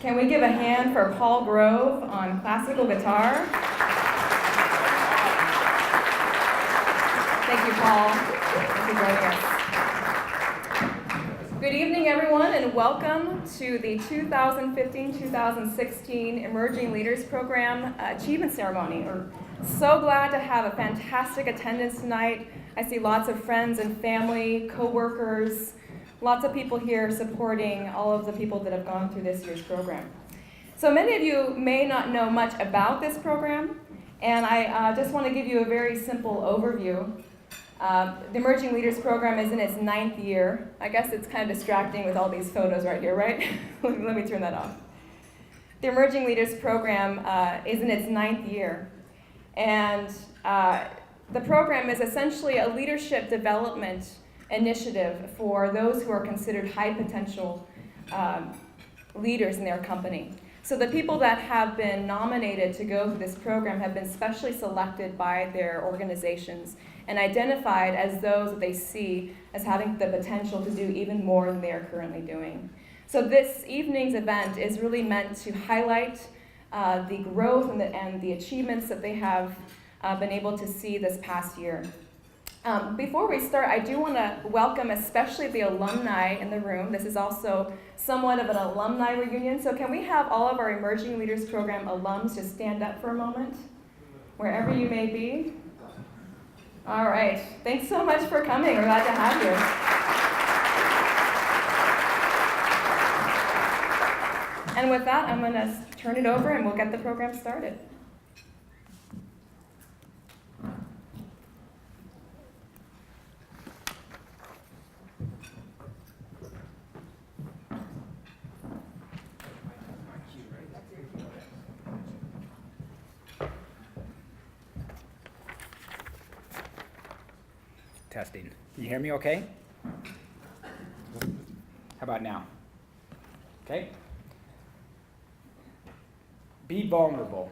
Can we give a hand for Paul Grove on classical guitar? Thank you, Paul. Thank you for joining us. Good evening, everyone, and welcome to the 2015-2016 Emerging Leaders Program Achievement Ceremony. We're so glad to have a fantastic attendance tonight. I see lots of friends and family, co-workers, lots of people here supporting all of the people that have gone through this year's program. So many of you may not know much about this program, and I just want to give you a very simple overview. The Emerging Leaders Program is in its 9th year. I guess it's kind of distracting with all these photos right here, right? Let me turn that off. The Emerging Leaders Program is in its 9th year, and the program is essentially a leadership development initiative for those who are considered high potential leaders in their company. So the people that have been nominated to go through this program have been specially selected by their organizations and identified as those that they see as having the potential to do even more than they are currently doing. So this evening's event is really meant to highlight the growth and the achievements that they have been able to see this past year. Before we start, I do want to welcome especially the alumni in the room. This is also somewhat of an alumni reunion. So can we have all of our Emerging Leaders Program alums just stand up for a moment, wherever you may be? All right. Thanks so much for coming. We're glad to have you. And with that, I'm going to turn it over and we'll get the program started. Testing. Can you hear me okay? How about now? Okay? Be vulnerable.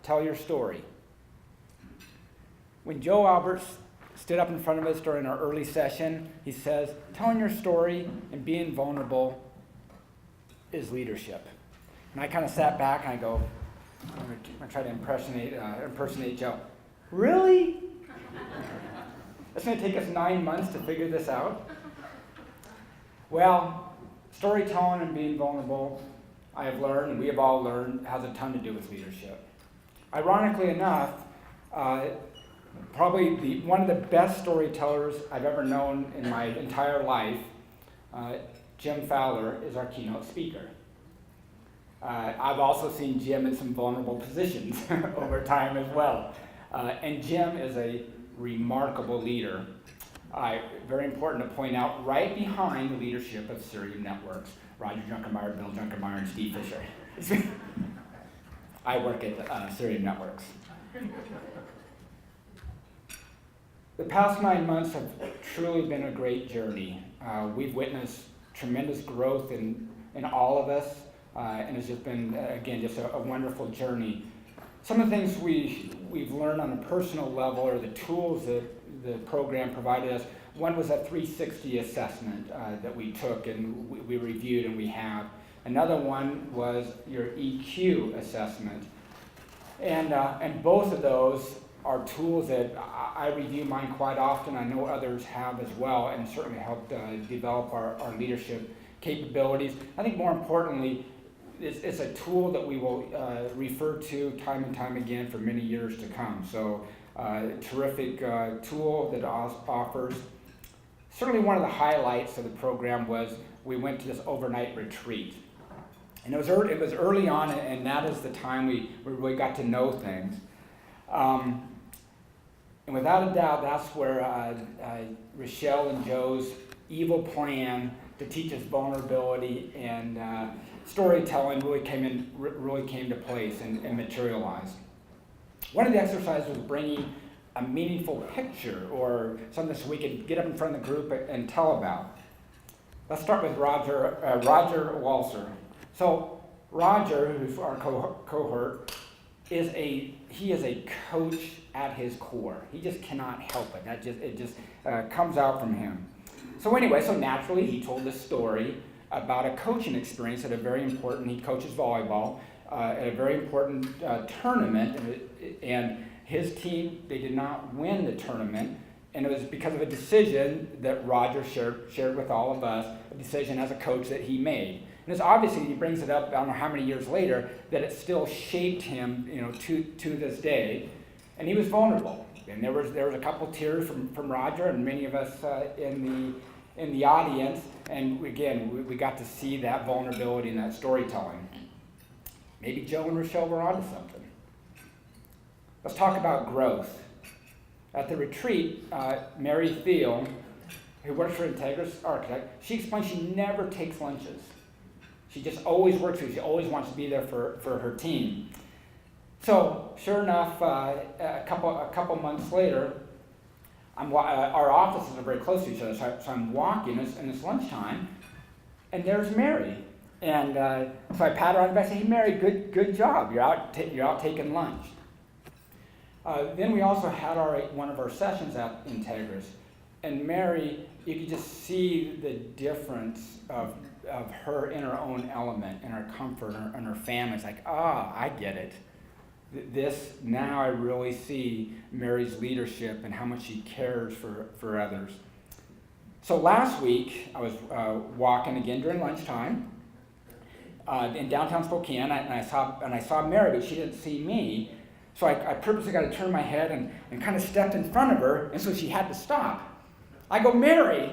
Tell your story. When Joe Alberts stood up in front of us during our early session, he says, telling your story and being vulnerable is leadership. And I kind of sat back and I go, I'm going to try to impersonate Joe. Really? It's going to take us 9 months to figure this out? Well, storytelling and being vulnerable, I have learned, and we have all learned, has a ton to do with leadership. Ironically enough, probably one of the best storytellers I've ever known in my entire life, Jim Fowler, is our keynote speaker. I've also seen Jim in some vulnerable positions over time as well. And Jim is a remarkable leader. Very important to point out, right behind the leadership of Cerium Networks, Roger Junkermeyer, Bill Junkermeyer, and Steve Fisher. I work at Cerium Networks. The past 9 months have truly been a great journey. We've witnessed tremendous growth in all of us, and it's just been, again, just a wonderful journey. Some of the things we've learned on a personal level are the tools that the program provided us. One was a 360 assessment that we took and we reviewed and we have. Another one was your EQ assessment. And both of those are tools that I review mine quite often. I know others have as well, and certainly helped develop our leadership capabilities. I think more importantly, it's a tool that we will refer to time and time again for many years to come. So terrific tool that offers. Certainly one of the highlights of the program was we went to this overnight retreat. And it was early on, and that is the time we really got to know things. And without a doubt, that's where Rochelle and Joe's evil plan to teach us vulnerability and storytelling really came to place and materialized. One of the exercises was bringing a meaningful picture or something so we could get up in front of the group and tell about. Let's start with Roger Walser. So Roger, who's our cohort, is a coach at his core. He just cannot help it. It just comes out from him. So anyway, so naturally he told this story about a coaching experience at a very important, he coaches volleyball, at a very important tournament, and his team, they did not win the tournament, and it was because of a decision that Roger shared with all of us, a decision as a coach that he made. And it's obviously, he brings it up, I don't know how many years later, that it still shaped him, to this day. And he was vulnerable. And there was a couple tears from Roger and many of us in the audience. And again, we got to see that vulnerability and that storytelling. Maybe Joe and Rochelle were onto something. Let's talk about growth. At the retreat, Mary Thiel, who works for Integris Architect, she explained she never takes lunches. She just always works with you. She always wants to be there for her team. So, sure enough, a couple months later, our offices are very close to each other, so I'm walking, and it's lunchtime, and there's Mary. And so I pat her on the back and say, "Hey, Mary, good job. You're out taking lunch." Then we also had one of our sessions at Integris, and Mary, you could just see the difference of her in her own element, and her comfort, and her family. It's like, I get it. Now I really see Mary's leadership and how much she cares for others. So last week, I was walking again during lunchtime in downtown Spokane, and I saw Mary, but she didn't see me. So I purposely got to turn my head and kind of stepped in front of her, and so she had to stop. I go, "Mary,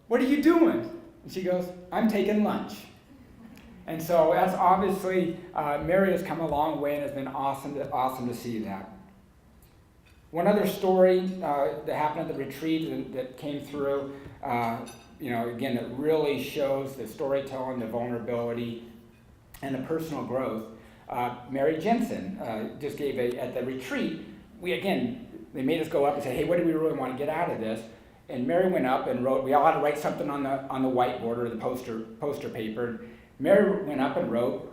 what are you doing?" And she goes, "I'm taking lunch." And so that's obviously, Mary has come a long way, and it's been awesome to see that. One other story that happened at the retreat that came through, again, that really shows the storytelling, the vulnerability, and the personal growth. Mary Jensen just gave at the retreat, they made us go up and say, "Hey, what do we really want to get out of this?" And Mary went up and wrote, we all had to write something on the whiteboard or the poster paper. Mary went up and wrote,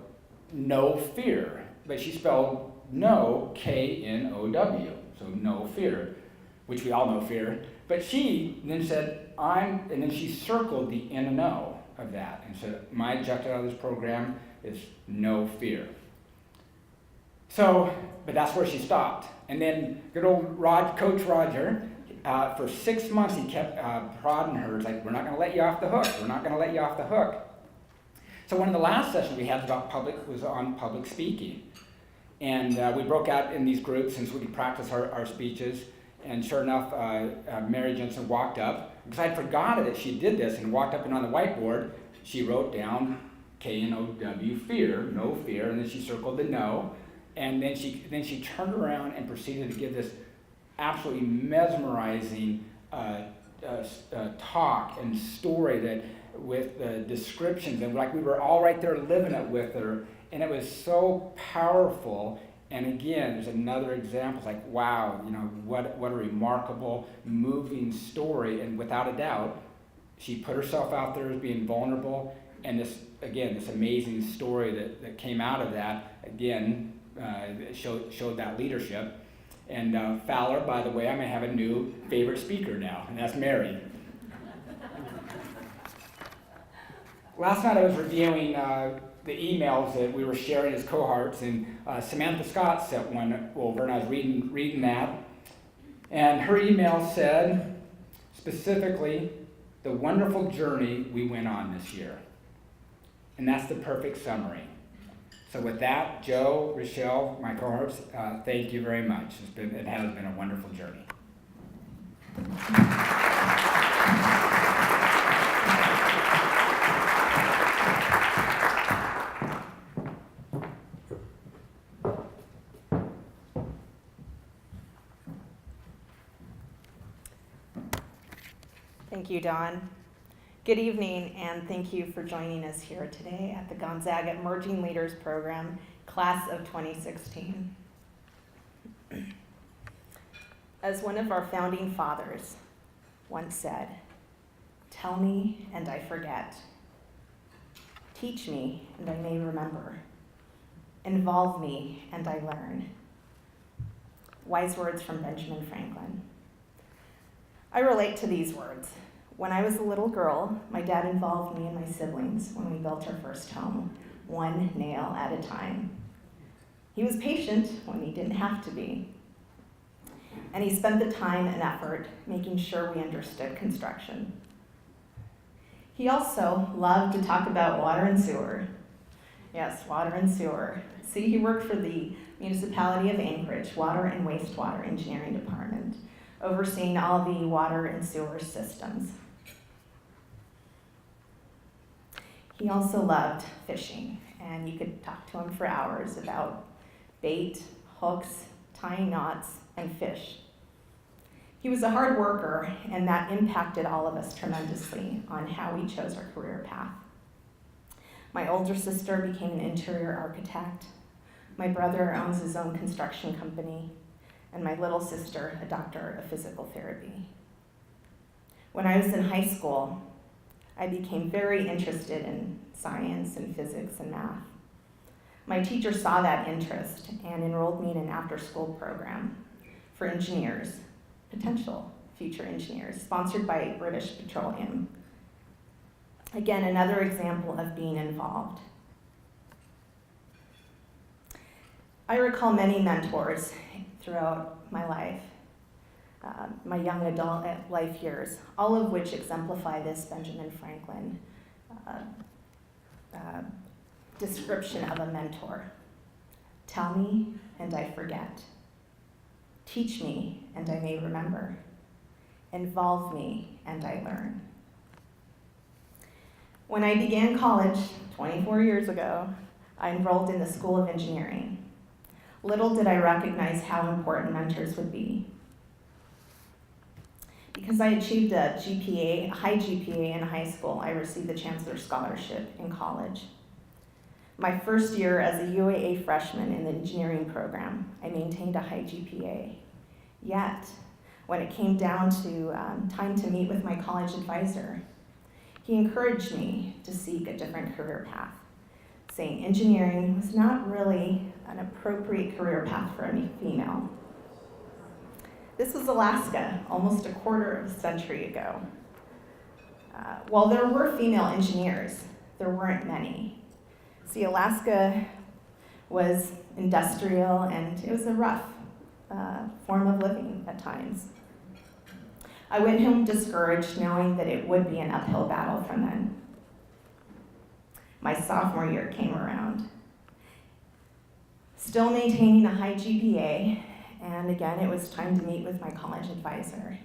"No fear," but she spelled no, K-N-O-W, so no fear, which we all know fear. But she then said, and then she circled the N and O of that, and said, "My objective out of this program is no fear." So, but that's where she stopped. And then good old Coach Roger, for 6 months he kept prodding her. It's like, "We're not going to let you off the hook. We're not going to let you off the hook." So one of the last sessions we had was on public speaking. And we broke out in these groups so we could practice our speeches. And sure enough, Mary Jensen walked up, because I'd forgotten that she did this, and walked up, and on the whiteboard, she wrote down K-N-O-W, fear, no fear, and then she circled the no. And then she turned around and proceeded to give this absolutely mesmerizing talk and story that with the descriptions, and like we were all right there living it with her, and it was so powerful. And again, there's another example. It's like, wow, what a remarkable, moving story. And without a doubt, she put herself out there as being vulnerable, and this amazing story that came out of that, again, showed that leadership. And Fowler, by the way, I may have a new favorite speaker now, and that's Mary. Last night I was reviewing the emails that we were sharing as cohorts, and Samantha Scott sent one over, and I was reading that. And her email said, specifically, "The wonderful journey we went on this year." And that's the perfect summary. So with that, Joe, Rochelle, my cohorts, thank you very much. It has been a wonderful journey. Thank you, Don. Good evening, and thank you for joining us here today at the Gonzaga Emerging Leaders Program, Class of 2016. As one of our founding fathers once said, "Tell me and I forget. Teach me and I may remember. Involve me and I learn." Wise words from Benjamin Franklin. I relate to these words. When I was a little girl, my dad involved me and my siblings when we built our first home, one nail at a time. He was patient when he didn't have to be. And he spent the time and effort making sure we understood construction. He also loved to talk about water and sewer. Yes, water and sewer. See, he worked for the municipality of Anchorage Water and Wastewater Engineering Department, overseeing all the water and sewer systems. He also loved fishing, and you could talk to him for hours about bait, hooks, tying knots, and fish. He was a hard worker, and that impacted all of us tremendously on how we chose our career path. My older sister became an interior architect. My brother owns his own construction company, and my little sister, a doctor of physical therapy. When I was in high school, I became very interested in science and physics and math. My teacher saw that interest and enrolled me in an after-school program for engineers, potential future engineers, sponsored by British Petroleum. Again, another example of being involved. I recall many mentors throughout my life, my young adult life years, all of which exemplify this Benjamin Franklin description of a mentor. Tell me, and I forget. Teach me, and I may remember. Involve me, and I learn. When I began college 24 years ago, I enrolled in the School of Engineering. Little did I recognize how important mentors would be. Because I achieved a high GPA in high school, I received the Chancellor's Scholarship in college. My first year as a UAA freshman in the engineering program, I maintained a high GPA. Yet, when it came down to time to meet with my college advisor, he encouraged me to seek a different career path, saying engineering was not really an appropriate career path for a female. This was Alaska, almost a quarter of a century ago. While there were female engineers, there weren't many. See, Alaska was industrial, and it was a rough form of living at times. I went home discouraged, knowing that it would be an uphill battle from then. My sophomore year came around. Still maintaining a high GPA, and again, it was time to meet with my college advisor.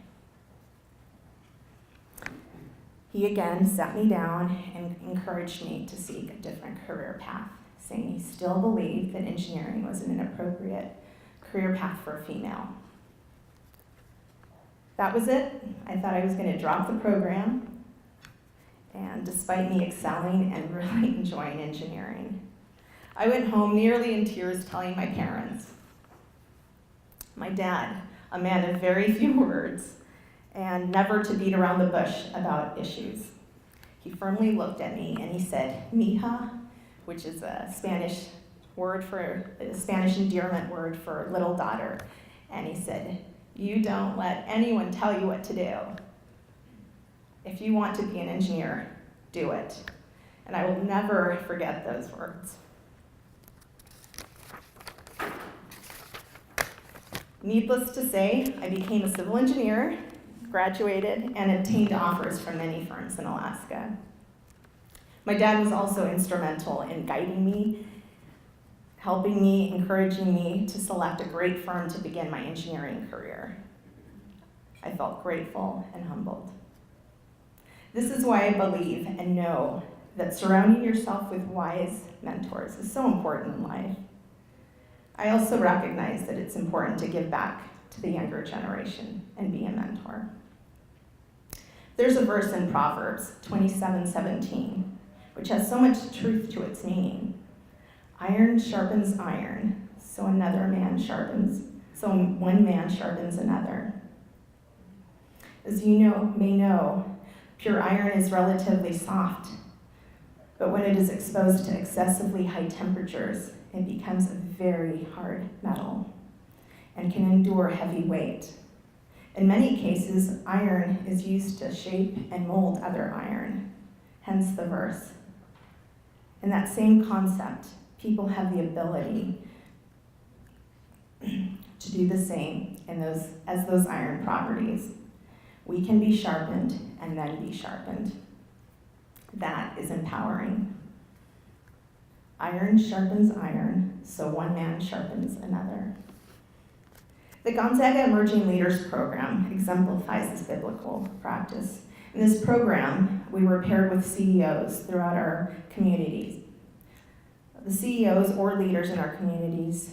He again sat me down and encouraged me to seek a different career path, saying he still believed that engineering was an inappropriate career path for a female. That was it. I thought I was going to drop the program, and despite me excelling and really enjoying engineering, I went home nearly in tears telling my parents. My dad, a man of very few words, and never to beat around the bush about issues. He firmly looked at me and he said, "Mija," which is a Spanish endearment word for little daughter. And he said, "You don't let anyone tell you what to do. If you want to be an engineer, do it." And I will never forget those words. Needless to say, I became a civil engineer, graduated, and obtained offers from many firms in Alaska. My dad was also instrumental in guiding me, helping me, encouraging me to select a great firm to begin my engineering career. I felt grateful and humbled. This is why I believe and know that surrounding yourself with wise mentors is so important in life. I also recognize that it's important to give back to the younger generation and be a mentor. There's a verse in Proverbs 27:17, which has so much truth to its meaning. Iron sharpens iron, so one man sharpens another. As you may know, pure iron is relatively soft, but when it is exposed to excessively high temperatures, it becomes a very hard metal and can endure heavy weight. In many cases, iron is used to shape and mold other iron, hence the verse. In that same concept, people have the ability to do the same as those iron properties. We can be sharpened and then be sharpened. That is empowering. Iron sharpens iron, so one man sharpens another. The Gonzaga Emerging Leaders Program exemplifies this biblical practice. In this program, we were paired with CEOs throughout our communities. The CEOs or leaders in our communities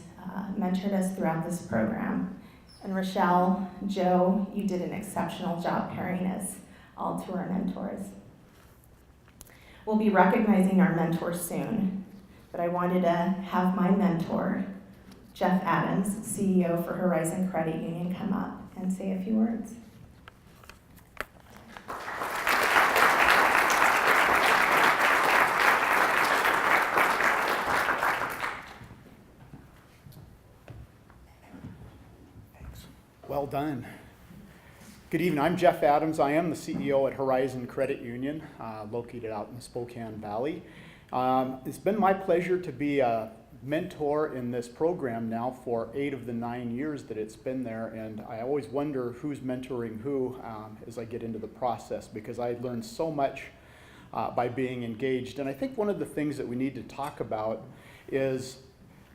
mentored us throughout this program. And Rochelle, Joe, you did an exceptional job pairing us all to our mentors. We'll be recognizing our mentors soon, but I wanted to have my mentor, Jeff Adams, CEO for Horizon Credit Union, come up and say a few words. Well done. Good evening. I'm Jeff Adams. I am the CEO at Horizon Credit Union, located out in the Spokane Valley. It's been my pleasure to be a mentor in this program now for 8 of the 9 years that it's been there, and I always wonder who's mentoring who as I get into the process, because I learned so much by being engaged. And I think one of the things that we need to talk about is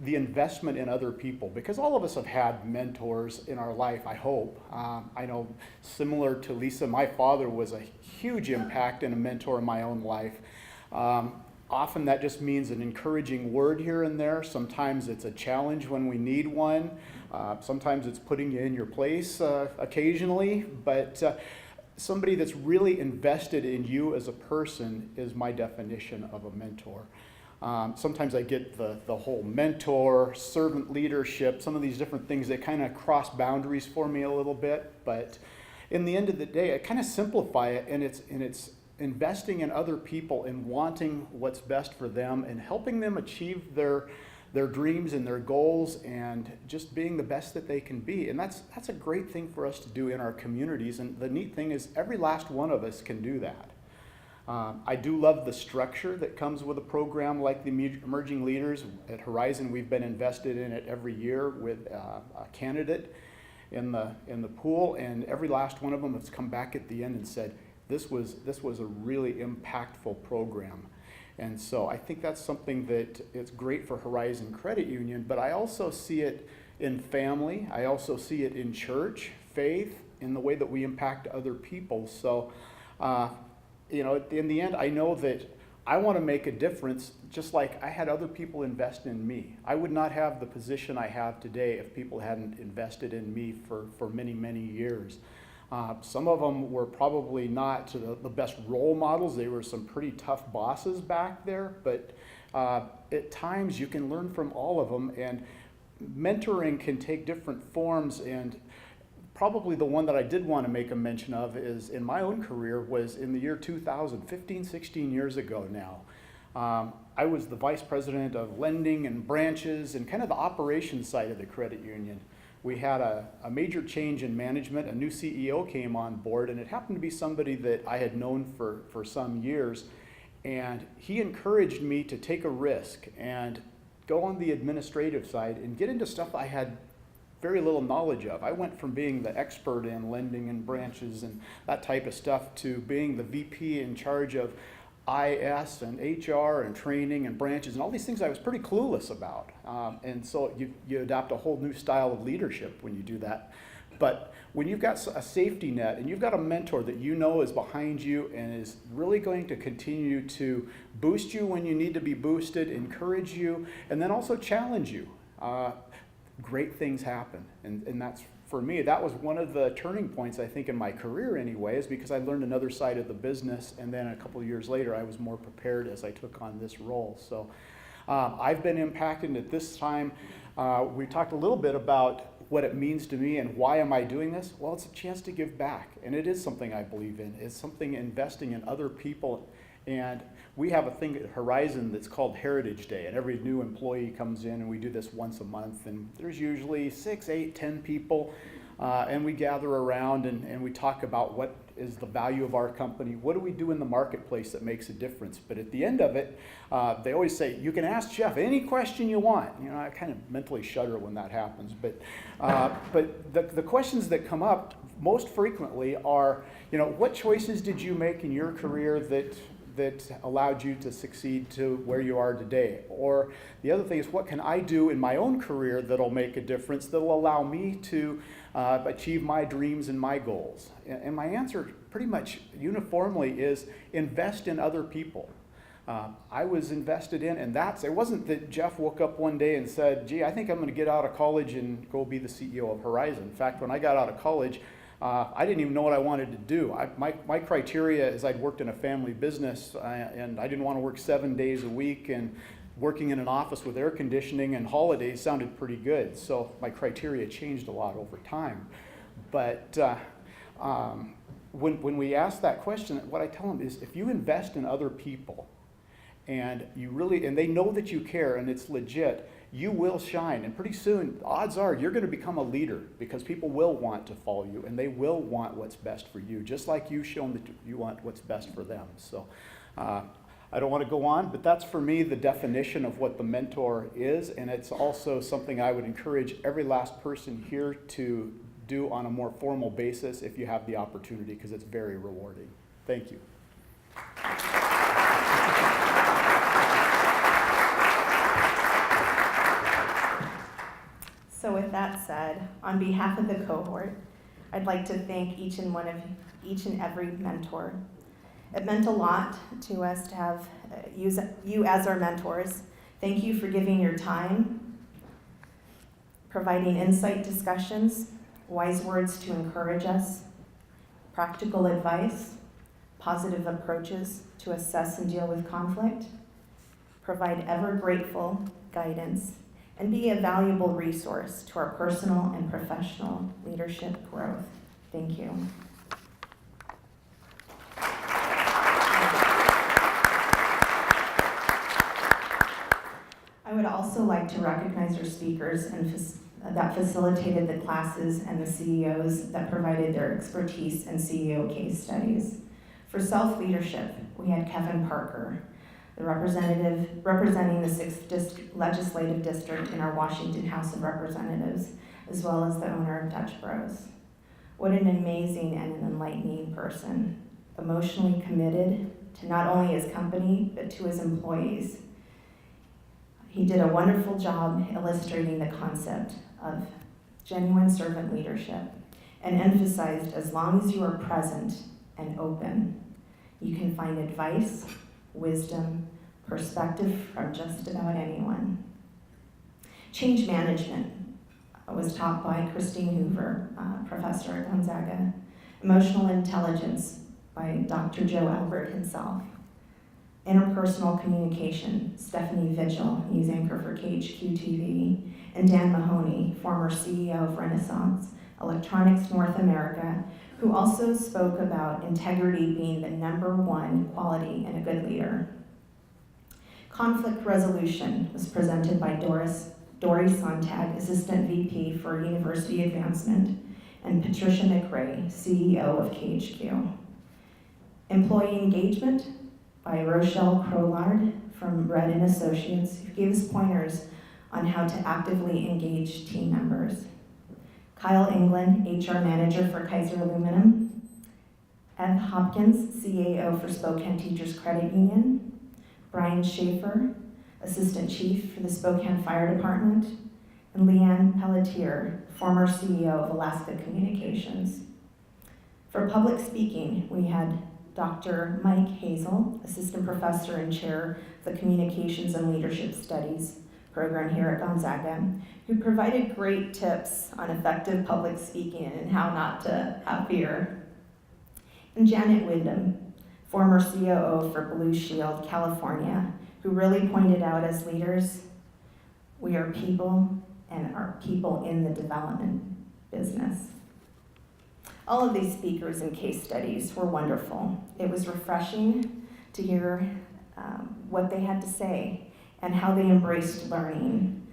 the investment in other people, because all of us have had mentors in our life, I hope. I know, similar to Lisa, my father was a huge impact and a mentor in my own life. Often that just means an encouraging word here and there. Sometimes it's a challenge when we need one. Sometimes it's putting you in your place occasionally, but somebody that's really invested in you as a person is my definition of a mentor. Sometimes I get the whole mentor, servant leadership, some of these different things that kind of cross boundaries for me a little bit, but in the end of the day, I kind of simplify it, and it's investing in other people and wanting what's best for them and helping them achieve their dreams and their goals and just being the best that they can be. And that's a great thing for us to do in our communities, and the neat thing is every last one of us can do that. I do love the structure that comes with a program like the Emerging Leaders. At Horizon, we've been invested in it every year with a candidate in the pool, and every last one of them has come back at the end and said, this was a really impactful program. And so I think that's something that it's great for Horizon Credit Union, but I also see it in family. I also see it in church, faith, in the way that we impact other people. So, in the end, I know that I want to make a difference, just like I had other people invest in me. I would not have the position I have today if people hadn't invested in me for many, many years. Some of them were probably not the best role models. They were some pretty tough bosses back there, but at times you can learn from all of them, and mentoring can take different forms. And probably the one that I did want to make a mention of is in my own career was in the year 2000, 15, 16 years ago now. I was the vice president of lending and branches and kind of the operations side of the credit union. We had a major change in management. A new CEO came on board, and it happened to be somebody that I had known for some years. And he encouraged me to take a risk and go on the administrative side and get into stuff I had very little knowledge of. I went from being the expert in lending and branches and that type of stuff to being the VP in charge of IS and HR and training and branches and all these things I was pretty clueless about. And so you adopt a whole new style of leadership when you do that. But when you've got a safety net and you've got a mentor that you know is behind you and is really going to continue to boost you when you need to be boosted, encourage you, and then also challenge you, great things happen. And that's, for me, that was one of the turning points, I think, in my career anyways, because I learned another side of the business, and then a couple of years later I was more prepared as I took on this role. So I've been impacted at this time. We talked a little bit about what it means to me and why am I doing this? Well, it's a chance to give back, and it is something I believe in. It's something investing in other people. And we have a thing at Horizon that's called Heritage Day, and every new employee comes in, and we do this once a month, and there's usually 6, 8, 10 people and we gather around and we talk about what is the value of our company, what do we do in the marketplace that makes a difference. But at the end of it, they always say, you can ask Jeff any question you want. You know, I kind of mentally shudder when that happens. But the questions that come up most frequently are, you know, what choices did you make in your career that allowed you to succeed to where you are today? Or the other thing is, what can I do in my own career that'll make a difference, that'll allow me to achieve my dreams and my goals? And my answer pretty much uniformly is invest in other people. I was invested in, and it wasn't that Jeff woke up one day and said, gee, I think I'm going to get out of college and go be the CEO of Horizon. In fact, when I got out of college, I didn't even know what I wanted to do. My criteria is I'd worked in a family business, and I didn't want to work 7 days a week, and working in an office with air conditioning and holidays sounded pretty good. So my criteria changed a lot over time. But when we ask that question, what I tell them is, if you invest in other people, and they know that you care and it's legit, you will shine. And pretty soon, odds are you're going to become a leader, because people will want to follow you and they will want what's best for you, just like you've shown that you want what's best for them. So I don't want to go on, but that's for me the definition of what the mentor is. And it's also something I would encourage every last person here to do on a more formal basis if you have the opportunity, because it's very rewarding. Thank you. So with that said, on behalf of the cohort, I'd like to thank each and every mentor. It meant a lot to us to have you as our mentors. Thank you for giving your time, providing insight discussions, wise words to encourage us, practical advice, positive approaches to assess and deal with conflict, provide ever grateful guidance, and be a valuable resource to our personal and professional leadership growth. Thank you. I would also like to recognize our speakers that facilitated the classes and the CEOs that provided their expertise and CEO case studies. For self-leadership, we had Kevin Parker, the representative representing the 6th Legislative District in our Washington House of Representatives, as well as the owner of Dutch Bros. What an amazing and an enlightening person, emotionally committed to not only his company, but to his employees. He did a wonderful job illustrating the concept of genuine servant leadership and emphasized, as long as you are present and open, you can find advice, wisdom, perspective from just about anyone. Change management was taught by Christine Hoover, professor at Gonzaga. Emotional intelligence by Dr. Joe Albert himself. Interpersonal communication, Stephanie Vigil, news anchor for KHQ-TV, and Dan Mahoney, former CEO of Renaissance Electronics North America, who also spoke about integrity being the #1 quality in a good leader. Conflict resolution was presented by Dory Sontag, Assistant VP for University Advancement, and Patricia McRae, CEO of KHQ. Employee engagement by Rochelle Crowlard from Red & Associates, who gave us pointers on how to actively engage team members. Kyle England, HR Manager for Kaiser Aluminum. Ed Hopkins, CAO for Spokane Teachers Credit Union. Brian Schaefer, Assistant Chief for the Spokane Fire Department. And Leanne Pelletier, former CEO of Alaska Communications. For public speaking, we had Dr. Mike Hazel, Assistant Professor and Chair of the Communications and Leadership Studies program here at Gonzaga, who provided great tips on effective public speaking and how not to have fear. And Janet Wyndham, former COO for Blue Shield, California, who really pointed out, as leaders, we are people and are people in the development business. All of these speakers and case studies were wonderful. It was refreshing to hear what they had to say and how they embraced learning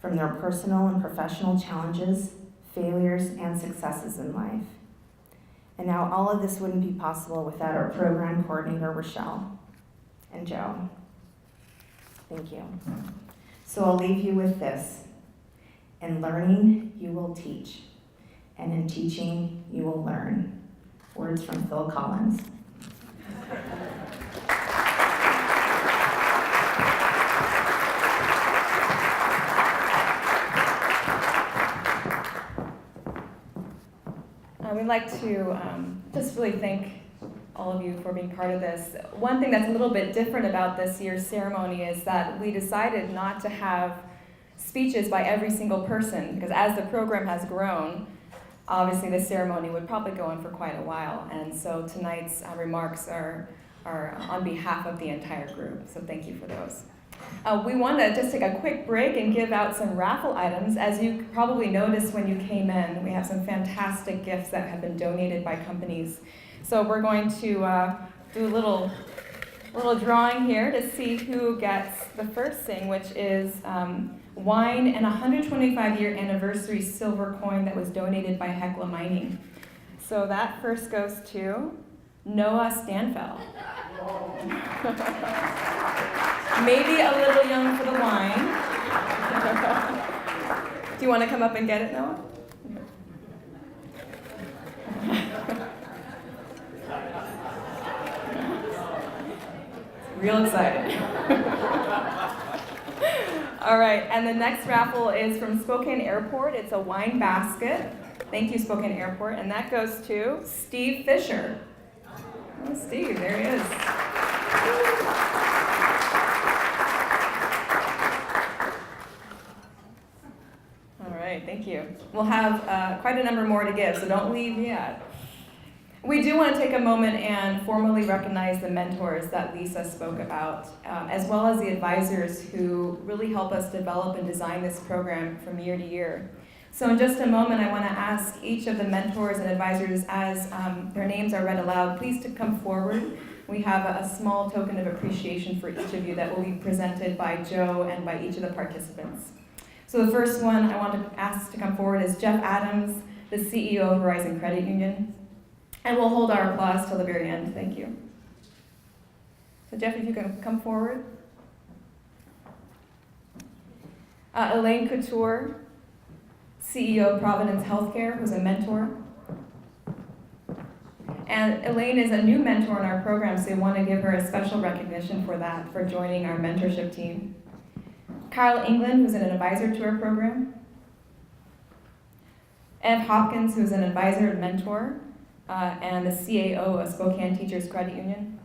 from their personal and professional challenges, failures, and successes in life. And now all of this wouldn't be possible without our program coordinator, Rochelle and Joe. Thank you. So I'll leave you with this. In learning, you will teach. And in teaching, you will learn. Words from Phil Collins. We'd like to just really thank all of you for being part of this. One thing that's a little bit different about this year's ceremony is that we decided not to have speeches by every single person, because as the program has grown, obviously the ceremony would probably go on for quite a while. And so tonight's remarks are on behalf of the entire group, so thank you for those. We want to just take a quick break and give out some raffle items. As you probably noticed when you came in, we have some fantastic gifts that have been donated by companies. So we're going to do a little drawing here to see who gets the first thing, which is wine and a 125-year anniversary silver coin that was donated by Hecla Mining. So that first goes to Noah Stanfeld. Maybe a little young for the wine. Do you want to come up and get it, Noah? Real excited. All right, and the next raffle is from Spokane Airport. It's a wine basket. Thank you, Spokane Airport. And that goes to Steve Fisher. Oh, Steve, there he is. All right, thank you. We'll have quite a number more to give, so don't leave yet. We do want to take a moment and formally recognize the mentors that Lisa spoke about, as well as the advisors who really help us develop and design this program from year to year. So in just a moment, I want to ask each of the mentors and advisors, as their names are read aloud, please to come forward. We have a small token of appreciation for each of you that will be presented by Joe and by each of the participants. So the first one I want to ask to come forward is Jeff Adams, the CEO of Horizon Credit Union. And we'll hold our applause till the very end. Thank you. So Jeff, if you can come forward. Elaine Couture, CEO of Providence Healthcare, who's a mentor. And Elaine is a new mentor in our program, so we want to give her a special recognition for that, for joining our mentorship team. Kyle England, who's an advisor to our program. Ev Hopkins, who's an advisor and mentor, and the CAO of Spokane Teachers Credit Union.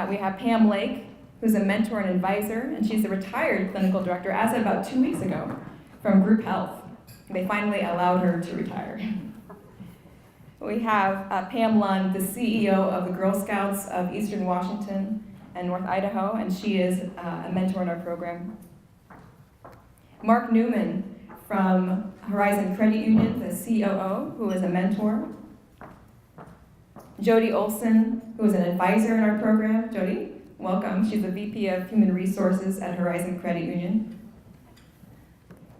We have Pam Lake, who's a mentor and advisor, and she's a retired clinical director as of about 2 weeks ago from Group Health. They finally allowed her to retire. We have Pam Lund, the CEO of the Girl Scouts of Eastern Washington and North Idaho, and she is a mentor in our program. Mark Newman from Horizon Credit Union, the COO, who is a mentor. Jody Olson, who is an advisor in our program. Jody, welcome. She's the VP of Human Resources at Horizon Credit Union.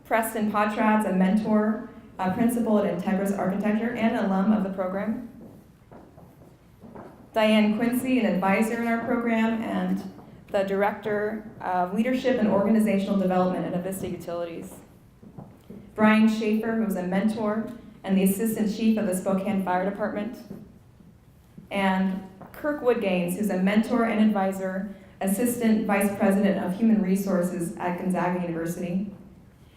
Preston Potratz, a mentor, a principal at Integris Architecture, and an alum of the program. Diane Quincy, an advisor in our program, and the Director of Leadership and Organizational Development at Avista Utilities. Brian Schaefer, who's a mentor and the Assistant Chief of the Spokane Fire Department. And Kirk Woodgains, who's a mentor and advisor, Assistant Vice President of Human Resources at Gonzaga University.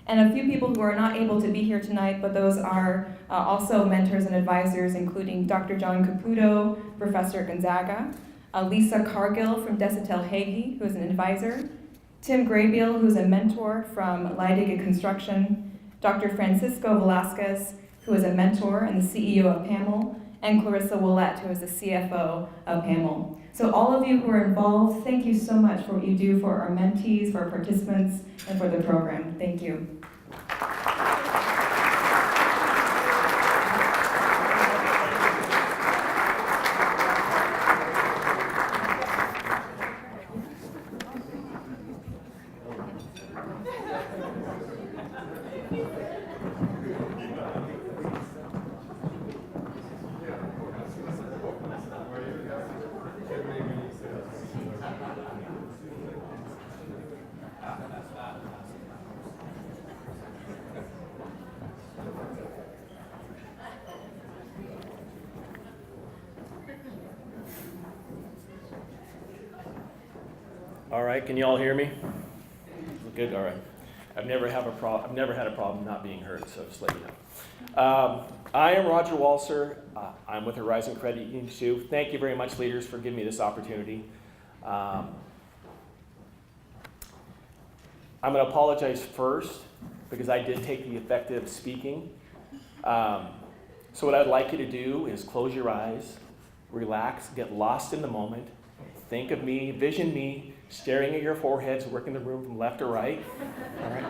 And a few people who are not able to be here tonight, but those are also mentors and advisors, including Dr. John Caputo, Professor at Gonzaga, Lisa Cargill from Desautels Hagee, who is an advisor, Tim Graybiel, who's a mentor from Leidige Construction, Dr. Francisco Velasquez, who is a mentor and the CEO of PAML, and Clarissa Willette, who is the CFO of PAML. So all of you who are involved, thank you so much for what you do for our mentees, for our participants, and for the program. Thank you. All right, can you all hear me? Good, all right. I've never had a problem not being heard, so just let you know. I am Roger Walser. I'm with Horizon Credit Union too. Thank you very much, leaders, for giving me this opportunity. I'm going to apologize first because I did take the effective speaking. So what I'd like you to do is close your eyes, relax, get lost in the moment. Think of me, vision me, staring at your foreheads, working the room from left to right. All right.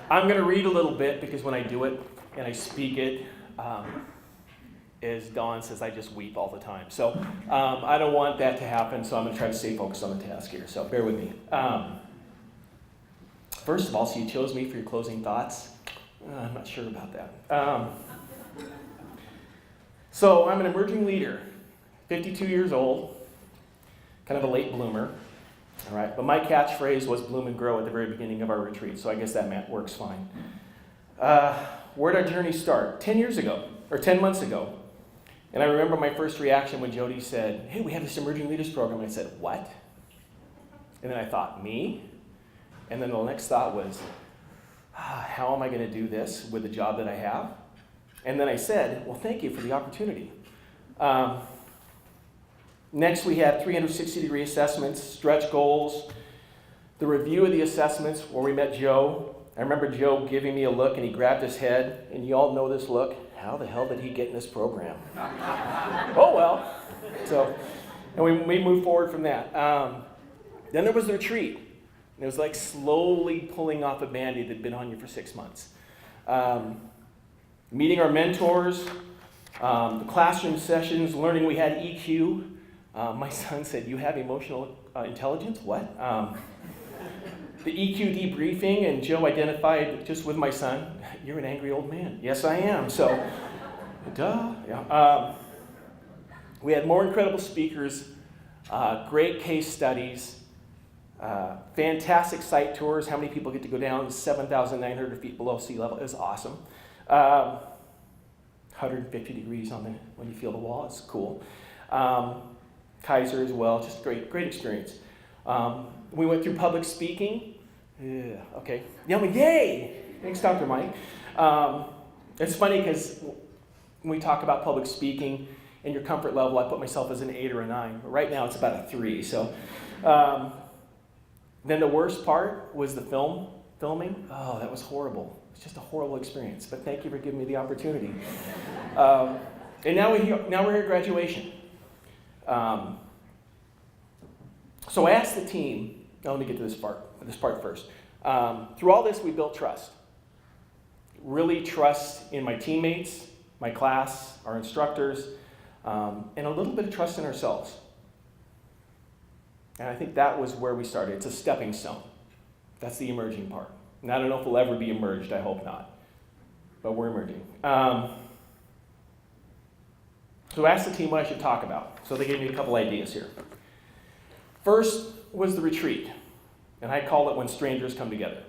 I'm going to read a little bit because when I do it and I speak it, as Dawn says, I just weep all the time. So I don't want that to happen, so I'm going to try to stay focused on the task here. So bear with me. First of all, so you chose me for your closing thoughts. I'm not sure about that. So I'm an emerging leader, 52 years old. Kind of a late bloomer, all right? But my catchphrase was bloom and grow at the very beginning of our retreat, so I guess that works fine. Where did our journey start? 10 months ago. And I remember my first reaction when Jody said, hey, we have this emerging leaders program. I said, what? And then I thought, me? And then the next thought was, how am I going to do this with the job that I have? And then I said, well, thank you for the opportunity. Next, we had 360-degree assessments, stretch goals, the review of the assessments where we met Joe. I remember Joe giving me a look, and he grabbed his head, and you all know this look. How the hell did he get in this program? Oh, well. So, and we moved forward from that. Then there was the retreat. And it was like slowly pulling off a Band-Aid that had been on you for 6 months. Meeting our mentors, the classroom sessions, learning we had EQ. My son said, you have emotional intelligence? What? The EQ debriefing, and Joe identified just with my son, you're an angry old man. Yes, I am. So, duh. Yeah. We had more incredible speakers, great case studies, fantastic site tours. How many people get to go down 7,900 feet below sea level? It was awesome. 150 degrees when you feel the wall. It's cool. Kaiser as well, just great experience. We went through public speaking. Yeah, okay. Yay! Thanks, Dr. Mike. It's funny because when we talk about public speaking and your comfort level, I put myself as an 8 or a 9. But right now it's about a 3. So, then the worst part was the filming. Oh, that was horrible. It's just a horrible experience. But thank you for giving me the opportunity. And now we're here at graduation. So I asked the team, let me get to this part first. Through all this, we built trust. Really trust in my teammates, my class, our instructors, and a little bit of trust in ourselves. And I think that was where we started. It's a stepping stone. That's the emerging part. And I don't know if we'll ever be emerged, I hope not. But we're emerging. So I asked the team what I should talk about. So they gave me a couple ideas here. First was the retreat, and I call it when strangers come together.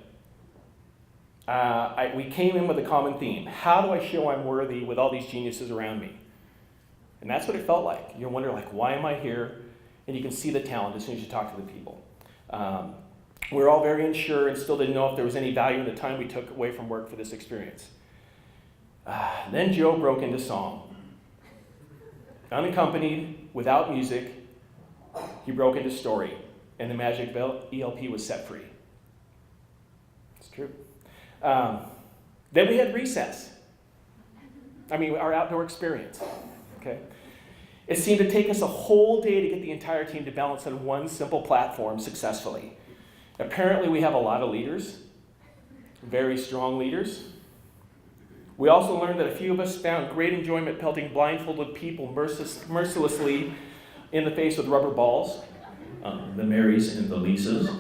We came in with a common theme. How do I show I'm worthy with all these geniuses around me? And that's what it felt like. You wonder, why am I here? And you can see the talent as soon as you talk to the people. We were all very unsure and still didn't know if there was any value in the time we took away from work for this experience. Then Joe broke into song. Unaccompanied, without music, he broke into story, and the magic of ELP was set free. It's true. Then we had recess. Our outdoor experience. Okay. It seemed to take us a whole day to get the entire team to balance on one simple platform successfully. Apparently, we have a lot of leaders, very strong leaders. We also learned that a few of us found great enjoyment pelting blindfolded people mercilessly in the face with rubber balls. The Marys and the Lisas.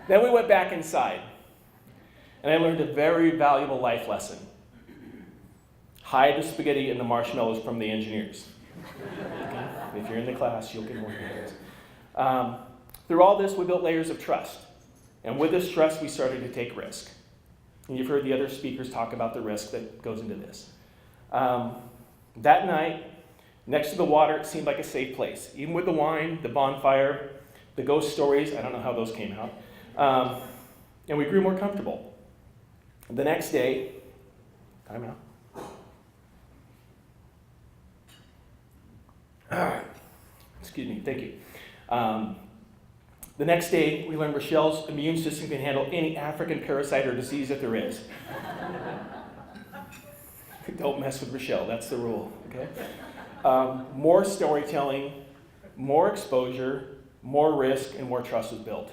Then we went back inside, and I learned a very valuable life lesson. Hide the spaghetti and the marshmallows from the engineers. Okay? If you're in the class, you'll get more hands. Through all this, we built layers of trust. And with this trust, we started to take risk. And you've heard the other speakers talk about the risk that goes into this. That night, Next to the water, it seemed like a safe place. Even with the wine, the bonfire, the ghost stories, I don't know how those came out. And we grew more comfortable. The next day, time out. Excuse me, thank you. The next day, we learned Rochelle's immune system can handle any African parasite or disease that there is. Don't mess with Rochelle, that's the rule, okay? More storytelling, more exposure, more risk, and more trust was built.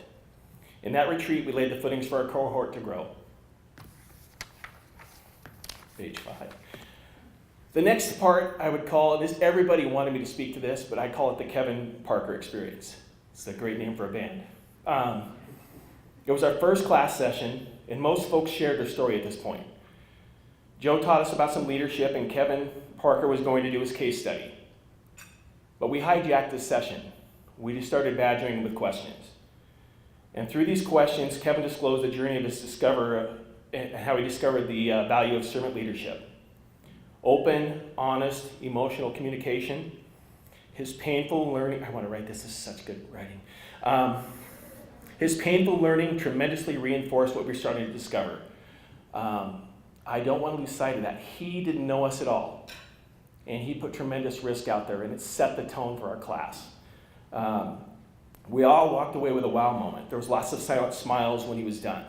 In that retreat, we laid the footings for our cohort to grow. Page 5. The next part I would call this, everybody wanted me to speak to this, but I call it the Kevin Parker experience. It's a great name for a band. It was our first class session, and most folks shared their story at this point. Joe taught us about some leadership, and Kevin Parker was going to do his case study. But we hijacked this session. We just started badgering him with questions. And through these questions, Kevin disclosed the journey of his and how he discovered the value of servant leadership. Open, honest, emotional communication. His painful learning, I want to write this is such good writing. His painful learning tremendously reinforced what we're starting to discover. I don't want to lose sight of that. He didn't know us at all. And he put tremendous risk out there, and it set the tone for our class. We all walked away with a wow moment. There was lots of silent smiles when he was done.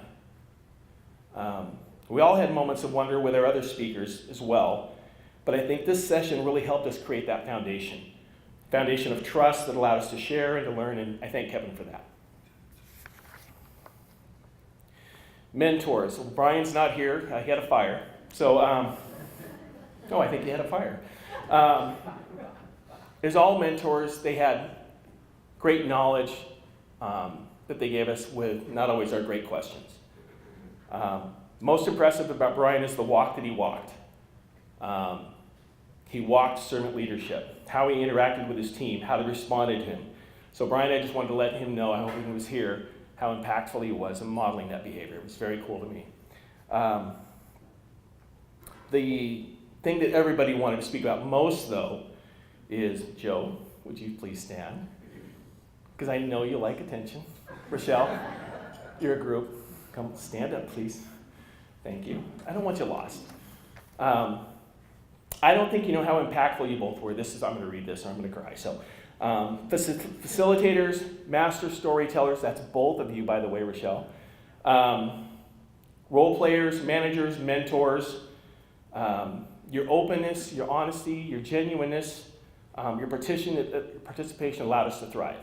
We all had moments of wonder with our other speakers as well, but I think this session really helped us create that foundation of trust that allowed us to share and to learn, and I thank Kevin for that. Mentors. Well, Brian's not here. He had a fire. So, I think he had a fire. As all mentors, they had great knowledge that they gave us with not always our great questions. Most impressive about Brian is the walk that he walked. He walked servant leadership, how he interacted with his team, how they responded to him. So Brian, I just wanted to let him know, I hope he was here, how impactful he was in modeling that behavior. It was very cool to me. The thing that everybody wanted to speak about most, though, is Joe. Would you please stand? Because I know you like attention. Rochelle, you're a group. Come stand up, please. Thank you. I don't want you lost. I don't think you know how impactful you both were. I'm going to read this or I'm going to cry. So, facilitators, master storytellers, that's both of you, by the way, Rochelle. Role players, managers, mentors, your openness, your honesty, your genuineness, your participation allowed us to thrive.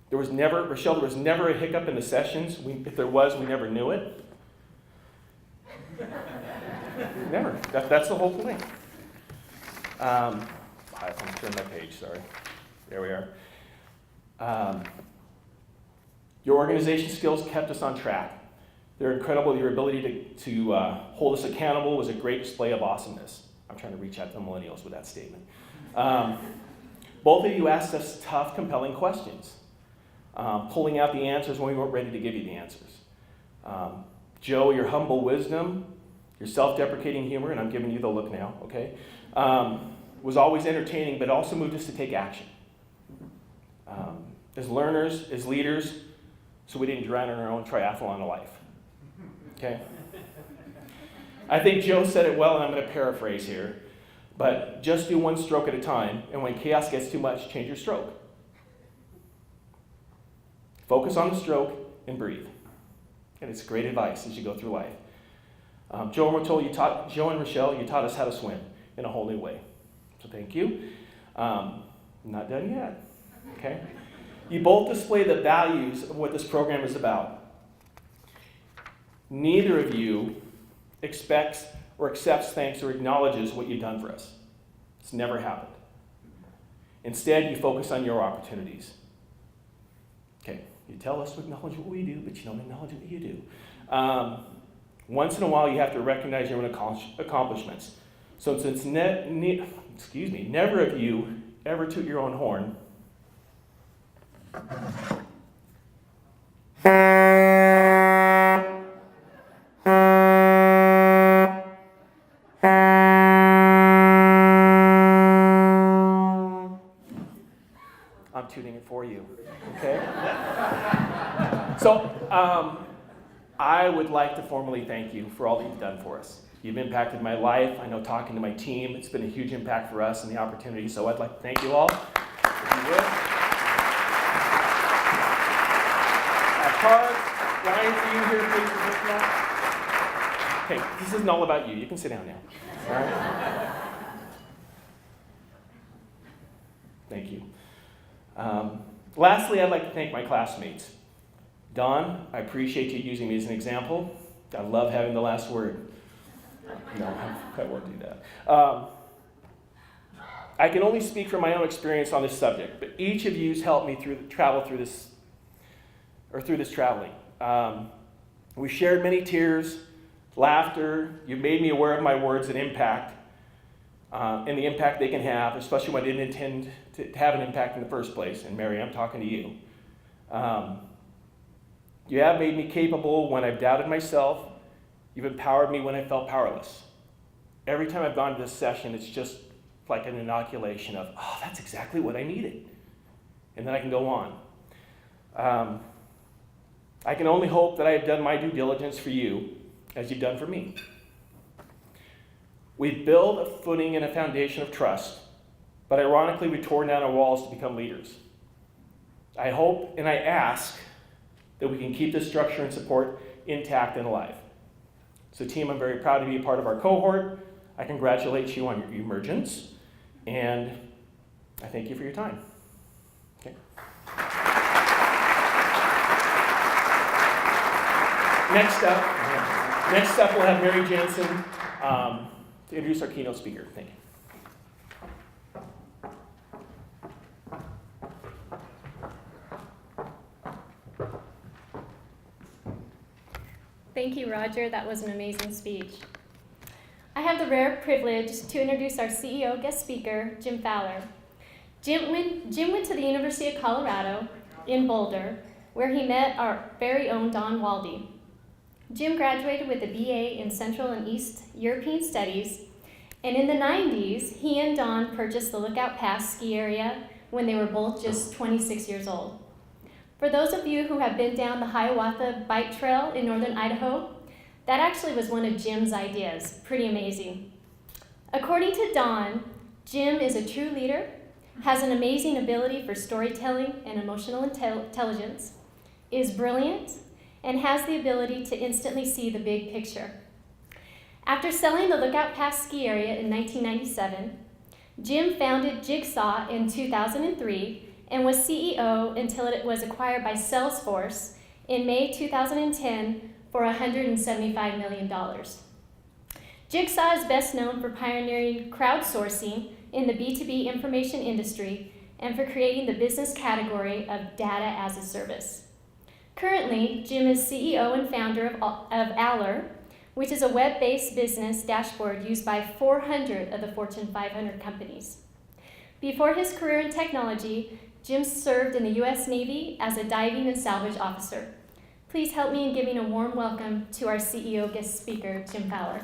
There was never a hiccup in the sessions. If there was, we never knew it. Never. That's the whole thing. I'm going to turn my page, sorry. There we are. Your organization skills kept us on track. They're incredible. Your ability to hold us accountable was a great display of awesomeness. I'm trying to reach out to the millennials with that statement. Both of you asked us tough, compelling questions, pulling out the answers when we weren't ready to give you the answers. Joe, your humble wisdom, your self-deprecating humor, and I'm giving you the look now, okay, was always entertaining, but also moved us to take action. As learners, as leaders, so we didn't drown in our own triathlon of life. Okay? I think Joe said it well, and I'm going to paraphrase here, but just do one stroke at a time, and when chaos gets too much, change your stroke. Focus on the stroke and breathe. And it's great advice as you go through life. Joe and Rochelle, you taught us how to swim in a whole new way. So thank you. I'm not done yet. Okay? You both display the values of what this program is about. Neither of you expects or accepts thanks or acknowledges what you've done for us. It's never happened. Instead, you focus on your opportunities. Okay, you tell us to acknowledge what we do, but you don't acknowledge what you do. Once in a while, you have to recognize your own accomplishments. So since never of you ever toot your own horn, tuning it for you, okay? So, I would like to formally thank you for all that you've done for us. You've impacted my life. I know talking to my team, it's been a huge impact for us and the opportunity, so I'd like to thank you all. If you would. Cards, Ryan, for you here, please. Okay, this isn't all about you. You can sit down now. All right? Thank you. Lastly, I'd like to thank my classmates. Don, I appreciate you using me as an example. I love having the last word. No, I won't do that. I can only speak from my own experience on this subject, but each of you has helped me through this traveling. We shared many tears, laughter. You made me aware of my words and impact, and the impact they can have, especially when I didn't intend to have an impact in the first place. And Mary, I'm talking to you. You have made me capable when I've doubted myself. You've empowered me when I felt powerless. Every time I've gone to this session, it's just like an inoculation of, oh, that's exactly what I needed. And then I can go on. I can only hope that I have done my due diligence for you as you've done for me. We've built a footing and a foundation of trust, but ironically, we tore down our walls to become leaders. I hope and I ask that we can keep this structure and support intact and alive. So team, I'm very proud to be a part of our cohort. I congratulate you on your emergence, and I thank you for your time. Okay. Next up, we'll have Mary Jansen to introduce our keynote speaker. Thank you. Thank you, Roger. That was an amazing speech. I have the rare privilege to introduce our CEO guest speaker, Jim Fowler. Jim went to the University of Colorado in Boulder, where he met our very own Don Waldy. Jim graduated with a BA in Central and East European Studies, and in the 90s, he and Don purchased the Lookout Pass ski area when they were both just 26 years old. For those of you who have been down the Hiawatha Bike Trail in northern Idaho, that actually was one of Jim's ideas. Pretty amazing. According to Don, Jim is a true leader, has an amazing ability for storytelling and emotional intelligence, is brilliant, and has the ability to instantly see the big picture. After selling the Lookout Pass ski area in 1997, Jim founded Jigsaw in 2003 and was CEO until it was acquired by Salesforce in May 2010 for $175 million. Jigsaw is best known for pioneering crowdsourcing in the B2B information industry and for creating the business category of data as a service. Currently, Jim is CEO and founder of Aller, which is a web-based business dashboard used by 400 of the Fortune 500 companies. Before his career in technology, Jim served in the U.S. Navy as a diving and salvage officer. Please help me in giving a warm welcome to our CEO guest speaker, Jim Fowler.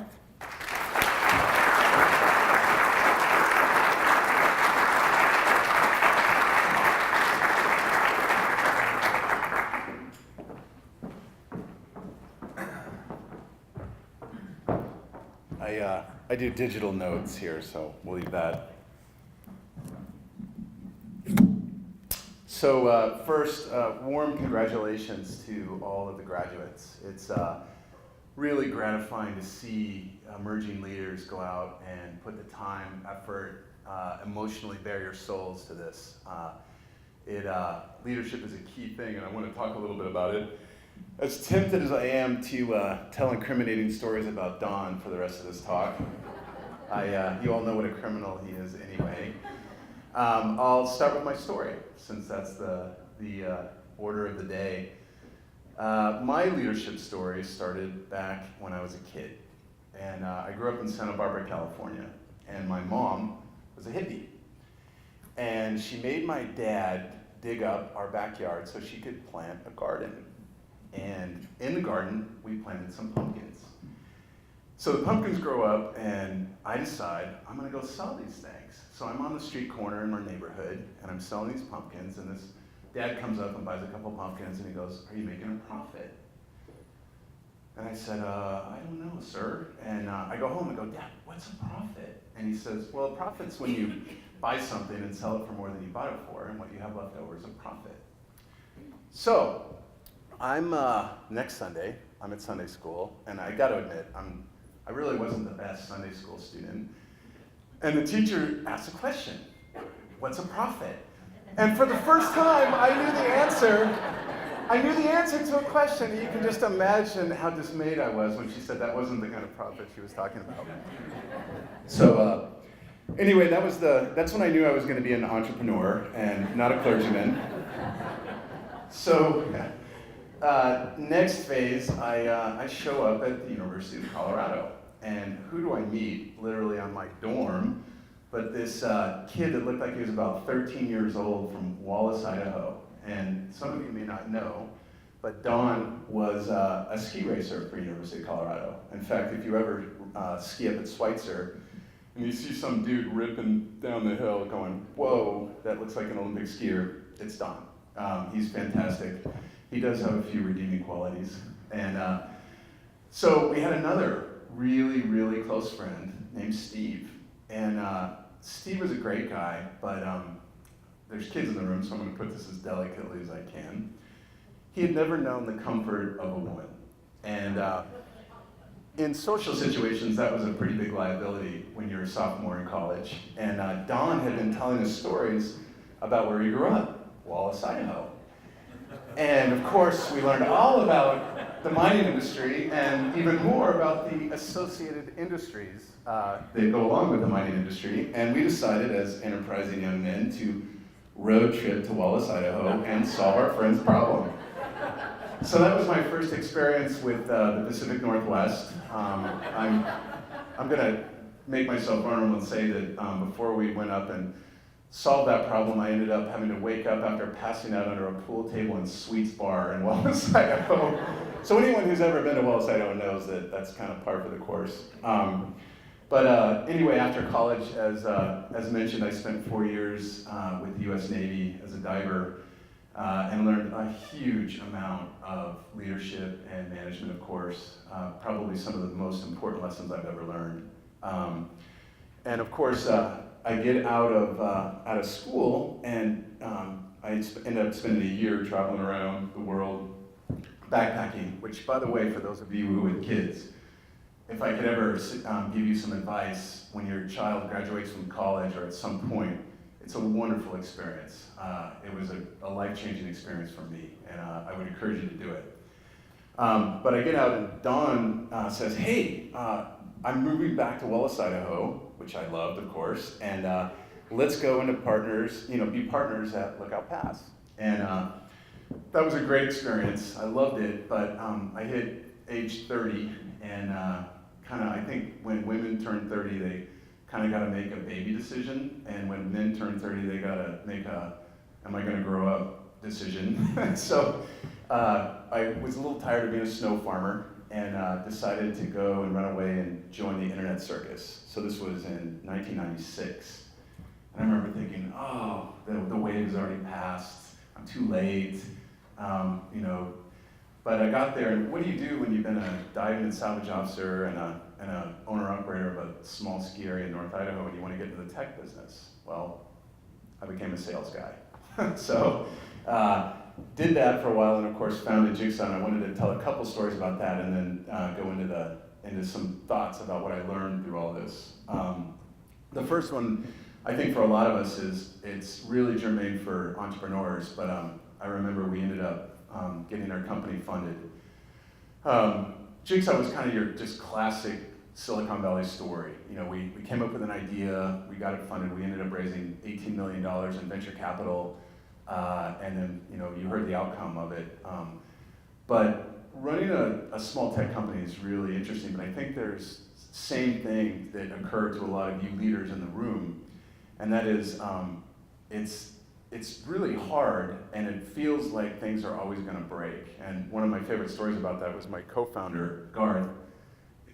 I do digital notes here, so we'll leave that. So first, warm congratulations to all of the graduates. It's really gratifying to see emerging leaders go out and put the time, effort, emotionally bare your souls to this. Leadership is a key thing, and I want to talk a little bit about it. As tempted as I am to tell incriminating stories about Don for the rest of this talk, you all know what a criminal he is anyway. I'll start with my story, since that's the order of the day. My leadership story started back when I was a kid, and I grew up in Santa Barbara, California, and my mom was a hippie, and she made my dad dig up our backyard so she could plant a garden. And in the garden, we planted some pumpkins. So the pumpkins grow up, and I decide I'm gonna go sell these things. So I'm on the street corner in our neighborhood, and I'm selling these pumpkins, and this dad comes up and buys a couple pumpkins, and he goes, "Are you making a profit?" And I said, "I don't know, sir." And I go home and go, "Dad, what's a profit?" And he says, "Well, a profit's when you buy something and sell it for more than you bought it for, and what you have left over is a profit." So I'm next Sunday, I'm at Sunday school, and I got to admit, I really wasn't the best Sunday school student. And the teacher asked a question, "What's a profit?" And for the first time, I knew the answer. I knew the answer to a question, and you can just imagine how dismayed I was when she said that wasn't the kind of profit she was talking about. So anyway, that's when I knew I was going to be an entrepreneur and not a clergyman. So next phase, I show up at the University of Colorado. And who do I meet literally on my dorm but this kid that looked like he was about 13 years old from Wallace, Idaho. And some of you may not know, but Don was a ski racer for University of Colorado. In fact, if you ever ski up at Schweitzer, and you see some dude ripping down the hill going, "Whoa, that looks like an Olympic skier," it's Don. He's fantastic. He does have a few redeeming qualities. And so we had another really, really close friend named Steve. And Steve was a great guy, but there's kids in the room, so I'm going to put this as delicately as I can. He had never known the comfort of a woman. And in social situations, that was a pretty big liability when you're a sophomore in college. And Don had been telling us stories about where he grew up, Wallace, Idaho. And of course, we learned all about the mining industry and even more about the associated industries that go along with the mining industry. And we decided as enterprising young men to road trip to Wallace, Idaho and solve our friend's problem. So that was my first experience with the Pacific Northwest. I'm going to make myself vulnerable and say that before we went up and solved that problem, I ended up having to wake up after passing out under a pool table and sweets bar in Wallace, Idaho. So anyone who's ever been to Wallace, Idaho knows that that's kind of par for the course. But anyway, after college, as mentioned, I spent 4 years with the U.S. Navy as a diver and learned a huge amount of leadership and management, of course, probably some of the most important lessons I've ever learned. And of course, I get out of school, and I ended up spending a year traveling around the world backpacking, which, by the way, for those of you who have kids, if I could ever give you some advice when your child graduates from college or at some point, it's a wonderful experience. It was a life-changing experience for me, and I would encourage you to do it. But I get out, and Dawn says, "Hey, I'm moving back to Wallace, Idaho," which I loved, of course, and let's go into be partners at Lookout Pass. And that was a great experience. I loved it, but I hit age 30, and I think when women turn 30, they kind of got to make a baby decision, and when men turn 30, they got to make a "am I going to grow up" decision. So I was a little tired of being a snow farmer, and decided to go and run away and join the internet circus. So this was in 1996. And I remember thinking, oh, the wave has already passed, I'm too late, But I got there, and what do you do when you've been a diving and salvage officer and a owner-operator of a small ski area in North Idaho and you want to get into the tech business? Well, I became a sales guy. So did that for a while, and of course founded Jigsaw, and I wanted to tell a couple stories about that and then go into some thoughts about what I learned through all this. The first one, I think for a lot of us, it's really germane for entrepreneurs, but I remember we ended up getting our company funded. Jigsaw was kind of your just classic Silicon Valley story. We came up with an idea, we got it funded, we ended up raising $18 million in venture capital, and then you heard the outcome of it. But running a small tech company is really interesting, but I think there's same thing that occurred to a lot of you leaders in the room, and that is it's really hard, and it feels like things are always going to break. And one of my favorite stories about that was my co-founder, Garth.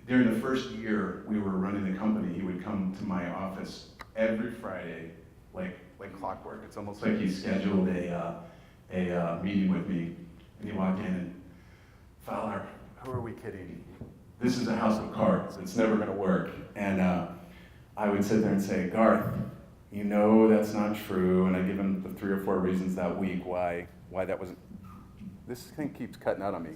during the first year we were running the company, he would come to my office every Friday, like clockwork. It's almost like he scheduled a meeting with me, and he'd walk in and, Fowler, who are we kidding? This is a house of cards. It's never going to work. And I would sit there and say, Garth, you know that's not true. And I give him the 3 or 4 reasons that week why that wasn't. This thing keeps cutting out on me.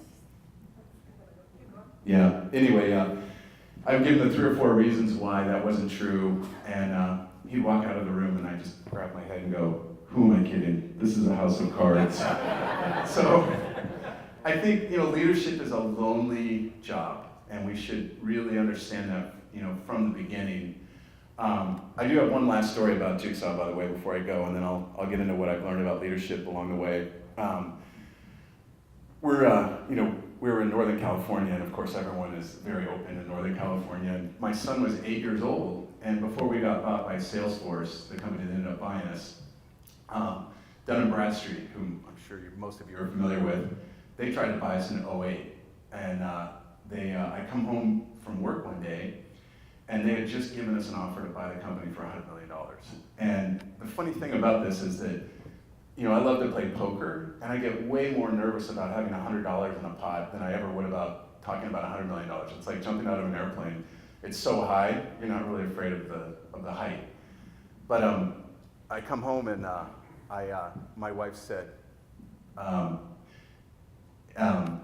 Yeah. Anyway, I would give him the 3 or 4 reasons why that wasn't true. And he'd walk out of the room, and I just grab my head and go, who am I kidding? This is a house of cards. So I think, leadership is a lonely job, and we should really understand that, from the beginning. I do have one last story about Jigsaw, by the way, before I go, and then I'll get into what I've learned about leadership along the way. We were in Northern California, and of course everyone is very open in Northern California. And my son was 8 years old, and before we got bought by Salesforce, the company that ended up buying us, Dun & Bradstreet, whom I'm sure most of you are familiar with, they tried to buy us in 2008. And I come home from work one day, and they had just given us an offer to buy the company for $100 million. And the funny thing about this is that, I love to play poker, and I get way more nervous about having $100 in a pot than I ever would about talking about $100 million. It's like jumping out of an airplane. It's so high, you're not really afraid of the height. But I come home, and my wife said,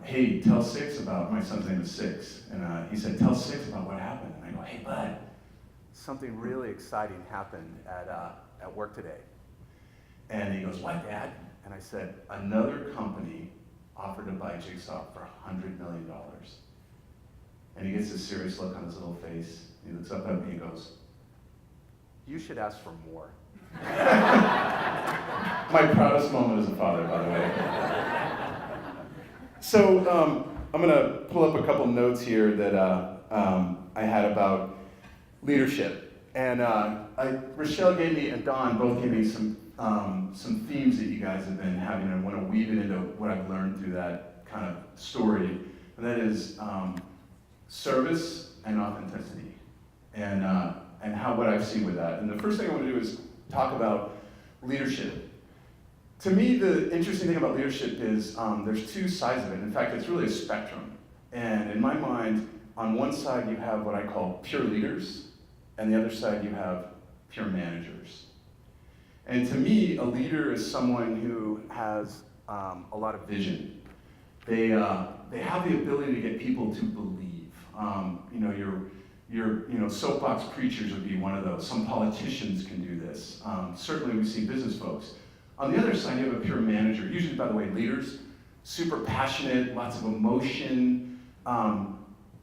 hey, tell Six about, my son's name is Six, and he said, tell Six about what happened. And I go, hey, bud, something really exciting happened at work today. And he goes, what, Dad? And I said, another company offered to buy Jigsaw for $100 million. And he gets this serious look on his little face. He looks up at me and goes, you should ask for more. My proudest moment as a father, by the way. So I'm going to pull up a couple notes here that I had about leadership. And Rochelle gave me, and Don both gave me some themes that you guys have been having, and I want to weave it into what I've learned through that kind of story. And that is service and authenticity, and what I've seen with that. And the first thing I want to do is talk about leadership. To me, the interesting thing about leadership is there's 2 sides of it. In fact, it's really a spectrum. And in my mind, on one side you have what I call pure leaders, and the other side you have pure managers. And to me, a leader is someone who has a lot of vision. They have the ability to get people to believe. Your soapbox preachers would be one of those. Some politicians can do this. Certainly we see business folks. On the other side, you have a pure manager. Usually, by the way, leaders, super passionate, lots of emotion. On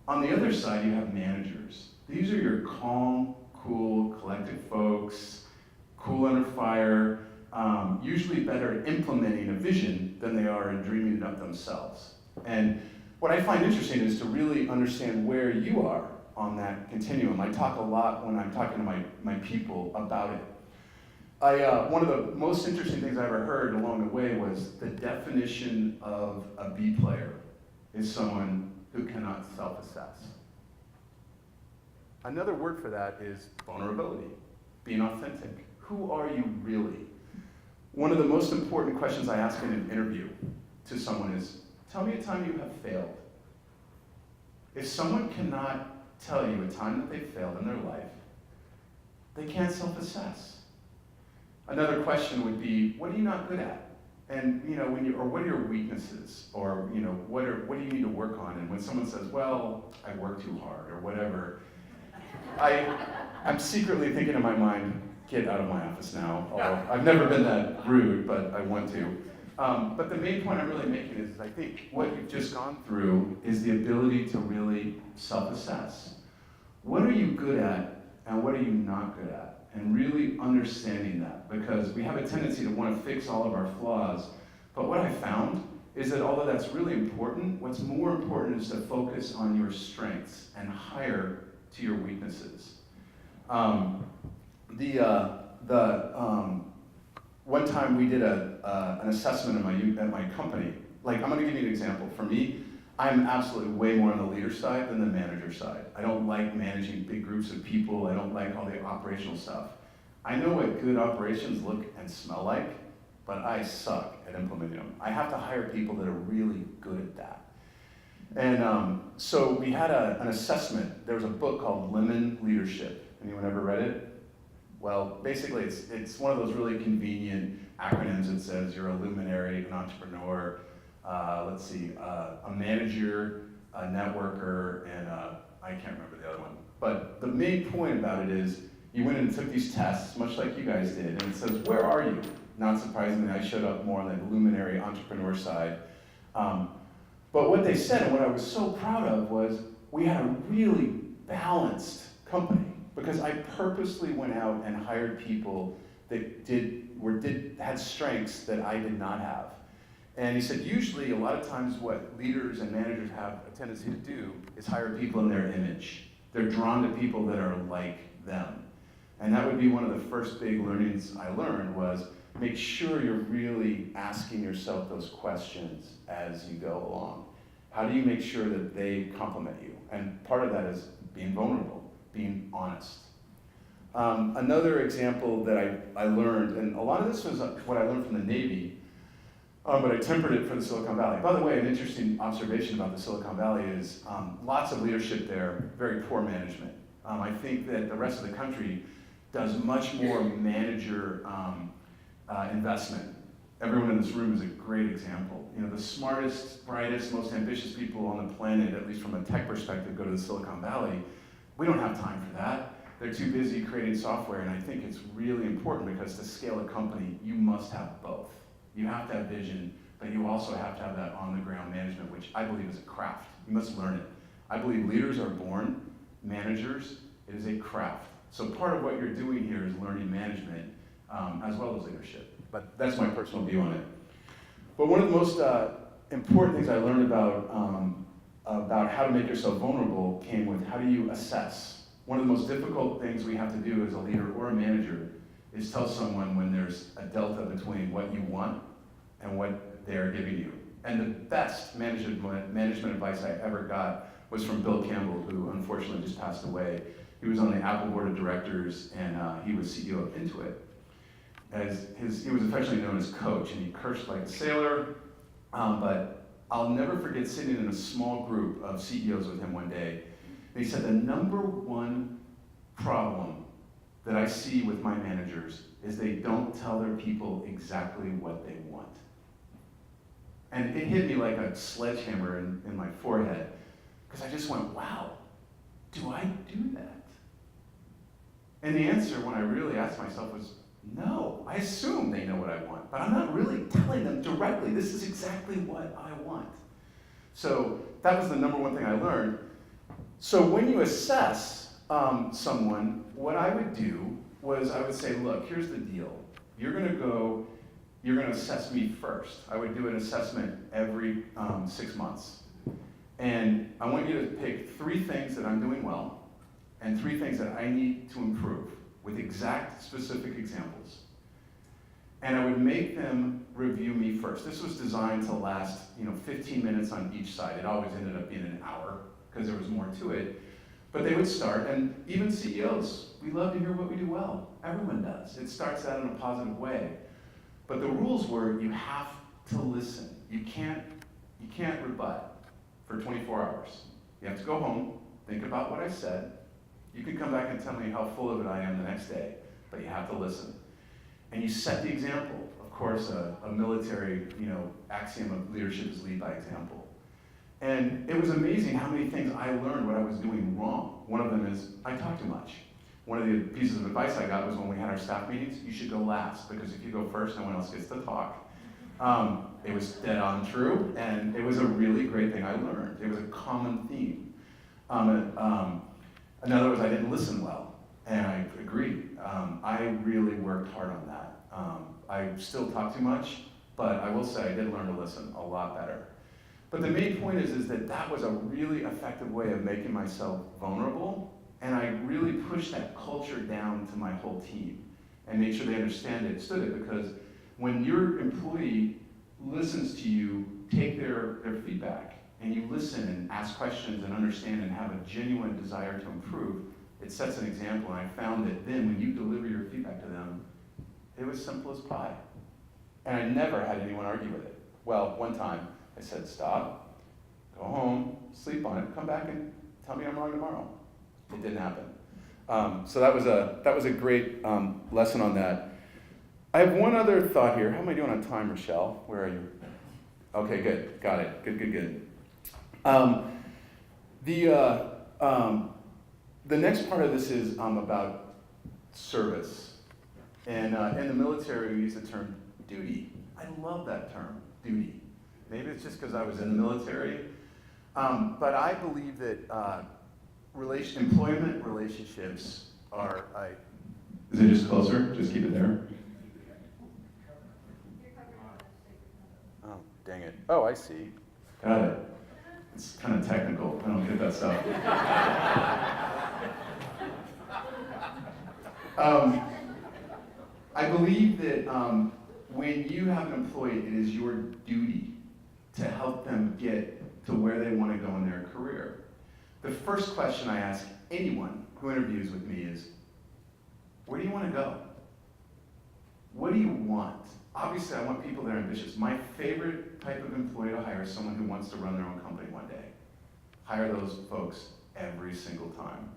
the other side, you have managers. These are your calm, cool, collected folks, cool under fire, usually better at implementing a vision than they are in dreaming it up themselves. And what I find interesting is to really understand where you are on that continuum. I talk a lot when I'm talking to my people about it. One of the most interesting things I ever heard along the way was the definition of a B player is someone who cannot self-assess. Another word for that is vulnerability, being authentic. Who are you really? One of the most important questions I ask in an interview to someone is, tell me a time you have failed. If someone cannot tell you a time that they failed in their life, they can't self-assess. Another question would be, what are you not good at? And or what are your weaknesses? Or what do you need to work on? And when someone says, well, I work too hard or whatever, I'm secretly thinking in my mind, get out of my office now. Although I've never been that rude, but I want to. But the main point I'm really making is I think what you've just gone through is the ability to really self-assess. What are you good at and what are you not good at? And really understanding that, because we have a tendency to want to fix all of our flaws. But what I found is that although that's really important, what's more important is to focus on your strengths and hire to your weaknesses. One time we did an assessment at my company. Like, I'm going to give you an example. For me, I'm absolutely way more on the leader side than the manager side. I don't like managing big groups of people. I don't like all the operational stuff. I know what good operations look and smell like, but I suck at implementing them. I have to hire people that are really good at that. And so we had an assessment. There was a book called Lemon Leadership. Anyone ever read it? Well, basically it's one of those really convenient acronyms that says you're a luminary, an entrepreneur, a manager, a networker, and I can't remember the other one. But the main point about it is you went and took these tests, much like you guys did, and it says, where are you? Not surprisingly, I showed up more on the luminary entrepreneur side. But what they said, and what I was so proud of, was we had a really balanced company, because I purposely went out and hired people that had strengths that I did not have. And he said, usually, a lot of times what leaders and managers have a tendency to do is hire people in their image. They're drawn to people that are like them. And that would be one of the first big learnings I learned, was make sure you're really asking yourself those questions as you go along. How do you make sure that they complement you? And part of that is being vulnerable, being honest. Another example that I learned, and a lot of this was what I learned from the Navy, but I tempered it for the Silicon Valley. By the way, an interesting observation about the Silicon Valley is lots of leadership there, very poor management. I think that the rest of the country does much more manager investment. Everyone in this room is a great example. You know, the smartest, brightest, most ambitious people on the planet, at least from a tech perspective, go to the Silicon Valley. We don't have time for that. They're too busy creating software, and I think it's really important, because to scale a company, you must have both. You have to have vision, but you also have to have that on-the-ground management, which I believe is a craft. You must learn it. I believe leaders are born, managers, it is a craft. So part of what you're doing here is learning management as well as leadership. But that's my personal view on it. But one of the most important things I learned about how to make yourself vulnerable came with how do you assess. One of the most difficult things we have to do as a leader or a manager is tell someone when there's a delta between what you want and what they're giving you. And the best management advice I ever got was from Bill Campbell, who unfortunately just passed away. He was on the Apple board of directors, and he was CEO of Intuit. He was affectionately known as Coach, and he cursed like a sailor. But I'll never forget sitting in a small group of CEOs with him one day. And he said, the number one problem that I see with my managers is they don't tell their people exactly what they want. And it hit me like a sledgehammer in my forehead, because I just went, wow, do I do that? And the answer, when I really asked myself, was no. I assume they know what I want, but I'm not really telling them directly, this is exactly what I want. So that was the number one thing I learned. So when you assess someone, what I would do was I would say, look, here's the deal. You're gonna assess me first. I would do an assessment every 6 months. And I want you to pick 3 things that I'm doing well and 3 things that I need to improve with exact specific examples. And I would make them review me first. This was designed to last 15 minutes on each side. It always ended up being an hour because there was more to it. But they would start, and even CEOs, we love to hear what we do well. Everyone does. It starts out in a positive way. But the rules were you have to listen. You can't rebut for 24 hours. You have to go home, think about what I said. You can come back and tell me how full of it I am the next day, but you have to listen. And you set the example. Of course, a military axiom of leadership is lead by example. And it was amazing how many things I learned what I was doing wrong. One of them is I talk too much. One of the pieces of advice I got was when we had our staff meetings, you should go last, because if you go first, no one else gets to talk. It was dead on true, and it was a really great thing I learned. It was a common theme. Another was I didn't listen well, and I agree. I really worked hard on that. I still talk too much, but I will say I did learn to listen a lot better. But the main point is that was a really effective way of making myself vulnerable, and I really pushed that culture down to my whole team and made sure they understood it, because when your employee listens to you, take their feedback, and you listen and ask questions and understand and have a genuine desire to improve, it sets an example. And I found that then when you deliver your feedback to them, it was simple as pie. And I never had anyone argue with it. Well, one time I said, stop, go home, sleep on it, come back and tell me I'm wrong tomorrow. It didn't happen. So that was a great lesson on that. I have one other thought here. How am I doing on time, Rochelle? Where are you? Okay, good. Got it. Good. The next part of this is about service. And in the military, we use the term duty. I love that term, duty. Maybe it's just because I was in the military. But I believe that employment relationships are... Is it just closer? Just keep it there. Oh, dang it. Oh, I see. Got it. It's kind of technical. I don't get that stuff. I believe that when you have an employee, it is your duty to help them get to where they want to go in their career. The first question I ask anyone who interviews with me is, where do you want to go? What do you want? Obviously, I want people that are ambitious. My favorite type of employee to hire is someone who wants to run their own company one day. Hire those folks every single time.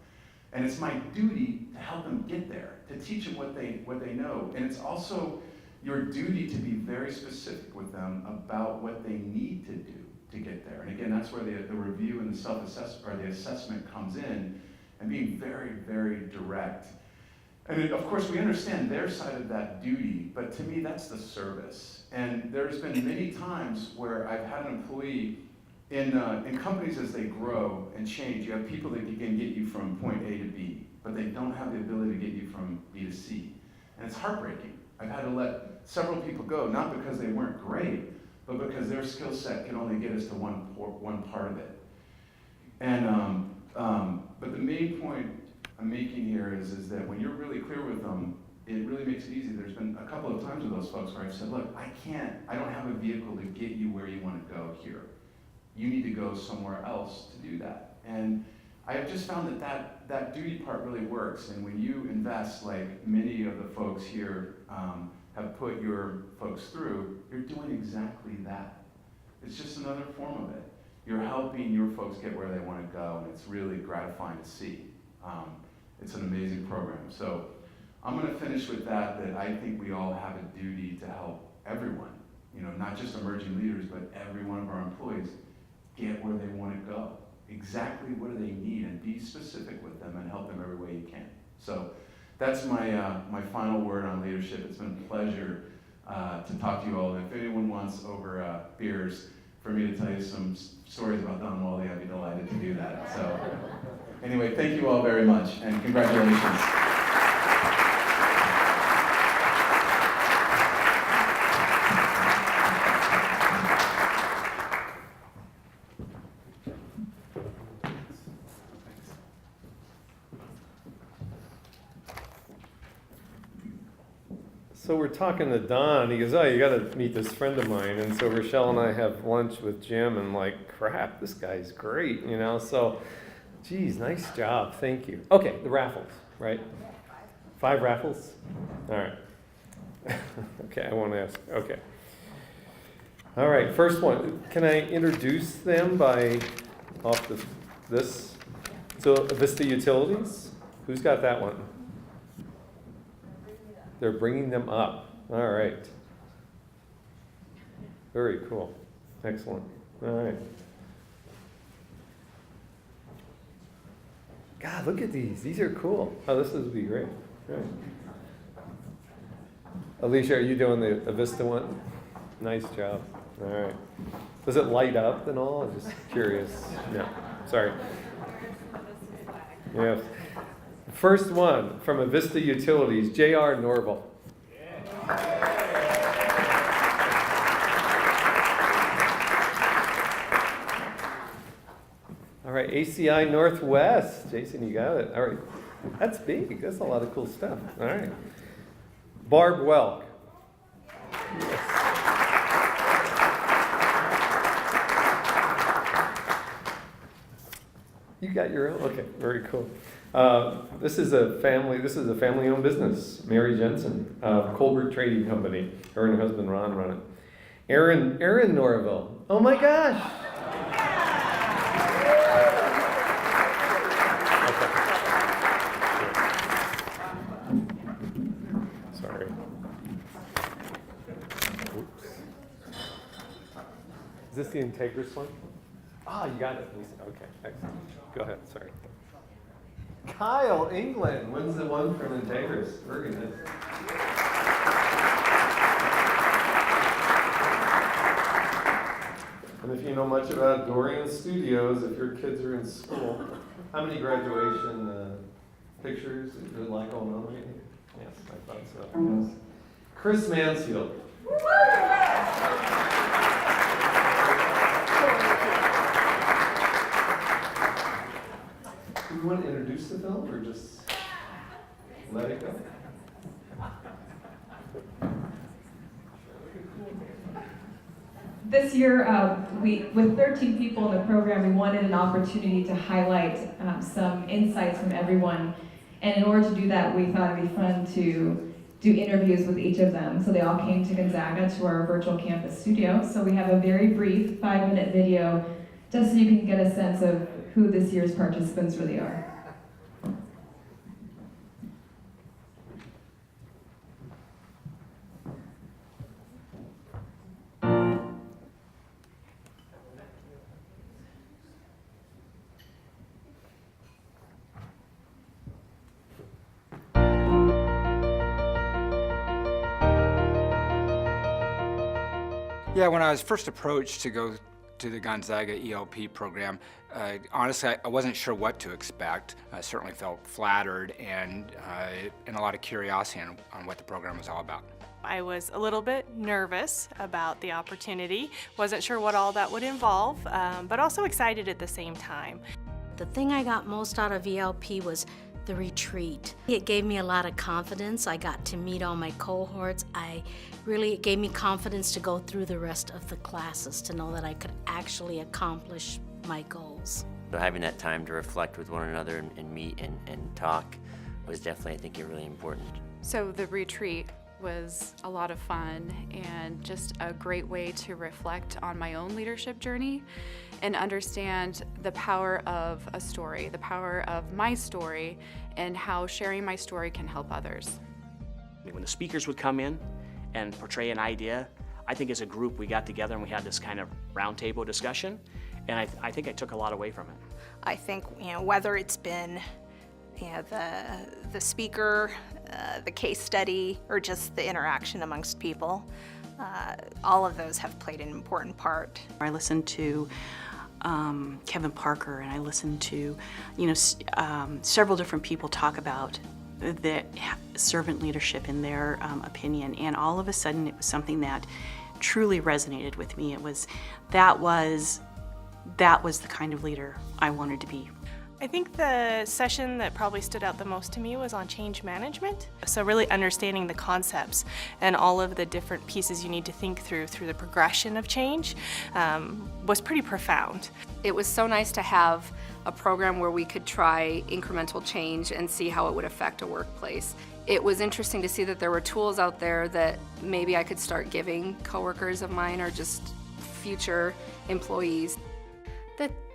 And it's my duty to help them get there, to teach them what they know. And it's also your duty to be very specific with them about what they need to do to get there. And again, that's where the review and the self-assessment or the assessment comes in, and being very, very direct. And of course, we understand their side of that duty, but to me, that's the service. And there's been many times where I've had an employee in companies as they grow and change. You have people that can get you from point A to B, but they don't have the ability to get you from B to C. And it's heartbreaking. I've had to let several people go, not because they weren't great, but because their skill set can only get us to one part of it. And but the main point I'm making here is that when you're really clear with them, it really makes it easy. There's been a couple of times with those folks where I've said, look, I don't have a vehicle to get you where you want to go here. You need to go somewhere else to do that. And I have just found that duty part really works. And when you invest, like many of the folks here have put your folks through, you're doing exactly that. It's just another form of it. You're helping your folks get where they want to go, and it's really gratifying to see. It's an amazing program. So I'm going to finish with that I think we all have a duty to help everyone, not just emerging leaders, but every one of our employees get where they want to go. Exactly what do they need, and be specific with them and help them every way you can. So that's my final word on leadership. It's been a pleasure to talk to you all. And if anyone wants over beers for me to tell you some stories about Don Wally, I'd be delighted to do that. So anyway, thank you all very much, and congratulations. So we're talking to Don. He goes, oh, you got to meet this friend of mine. And so Rochelle and I have lunch with Jim, and like, crap, this guy's great, So, geez, nice job. Thank you. Okay, the raffles, right? 5 raffles? All right. Okay, I won't ask. Okay. All right, first one. Can I introduce them by off this? So, Vista Utilities. Who's got that one? They're bringing them up. All right. Very cool. Excellent. All right. God, look at these. These are cool. Oh, this would be great. Right. Alicia, are you doing the Vista one? Nice job. All right. Does it light up and all? I'm just curious. No. Sorry. Yeah. First one from Avista Utilities, J.R. Norval. All right, ACI Northwest. Jason, you got it. All right. That's big. That's a lot of cool stuff. All right. Barb Welk. Yes. You got your own? Okay, very cool. This is a family-owned business. Mary Jensen, Colbert Trading Company. Her and her husband Ron run it. Erin Norville. Oh my gosh! Okay. Sorry. Oops. Is this the Integris one? Ah, you got it. Okay, excellent. Go ahead, sorry. Kyle England wins the one from Integris. Very good. And if you know much about Dorian Studios, if your kids are in school, how many graduation pictures is there like going on right here? Yes, I thought so. Yes. Chris Mansfield. Do you want to introduce the film or just let it go? This year, with 13 people in the program, we wanted an opportunity to highlight some insights from everyone. And in order to do that, we thought it'd be fun to do interviews with each of them. So they all came to Gonzaga to our virtual campus studio. So we have a very brief 5-minute video just so you can get a sense of who this year's participants really are. Yeah, when I was first approached to go to the Gonzaga ELP program, honestly, I wasn't sure what to expect. I certainly felt flattered and a lot of curiosity on what the program was all about. I was a little bit nervous about the opportunity, wasn't sure what all that would involve, but also excited at the same time. The thing I got most out of ELP was the retreat. It gave me a lot of confidence. I got to meet all my cohorts. It gave me confidence to go through the rest of the classes, to know that I could actually accomplish my goals. So having that time to reflect with one another and meet and talk was definitely, I think, really important. So the retreat was a lot of fun and just a great way to reflect on my own leadership journey and understand the power of a story, the power of my story, and how sharing my story can help others. When the speakers would come in and portray an idea, I think as a group we got together and we had this kind of roundtable discussion, and I think I took a lot away from it. I think, whether it's been the speaker, the case study, or just the interaction amongst people, all of those have played an important part. I listened to Kevin Parker, and I listened to several different people talk about the servant leadership in their opinion, and all of a sudden it was something that truly resonated with me. That was the kind of leader I wanted to be. I think the session that probably stood out the most to me was on change management. So really understanding the concepts and all of the different pieces you need to think through the progression of change was pretty profound. It was so nice to have a program where we could try incremental change and see how it would affect a workplace. It was interesting to see that there were tools out there that maybe I could start giving coworkers of mine or just future employees.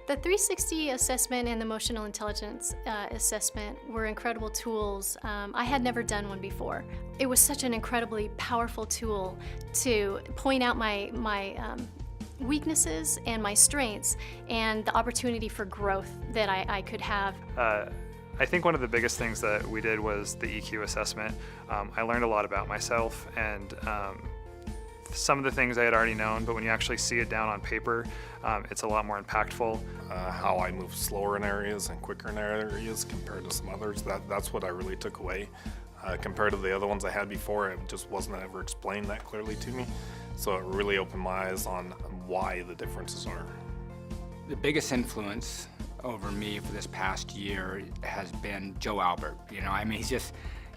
The 360 assessment and the emotional intelligence assessment were incredible tools. I had never done one before. It was such an incredibly powerful tool to point out my weaknesses and my strengths and the opportunity for growth that I could have. I think one of the biggest things that we did was the EQ assessment. I learned a lot about myself and some of the things I had already known, but when you actually see it down on paper, it's a lot more impactful. How I move slower in areas and quicker in areas compared to some others, that's what I really took away. Compared to the other ones I had before, it just wasn't ever explained that clearly to me. So it really opened my eyes on why the differences are. The biggest influence over me for this past year has been Joe Albert.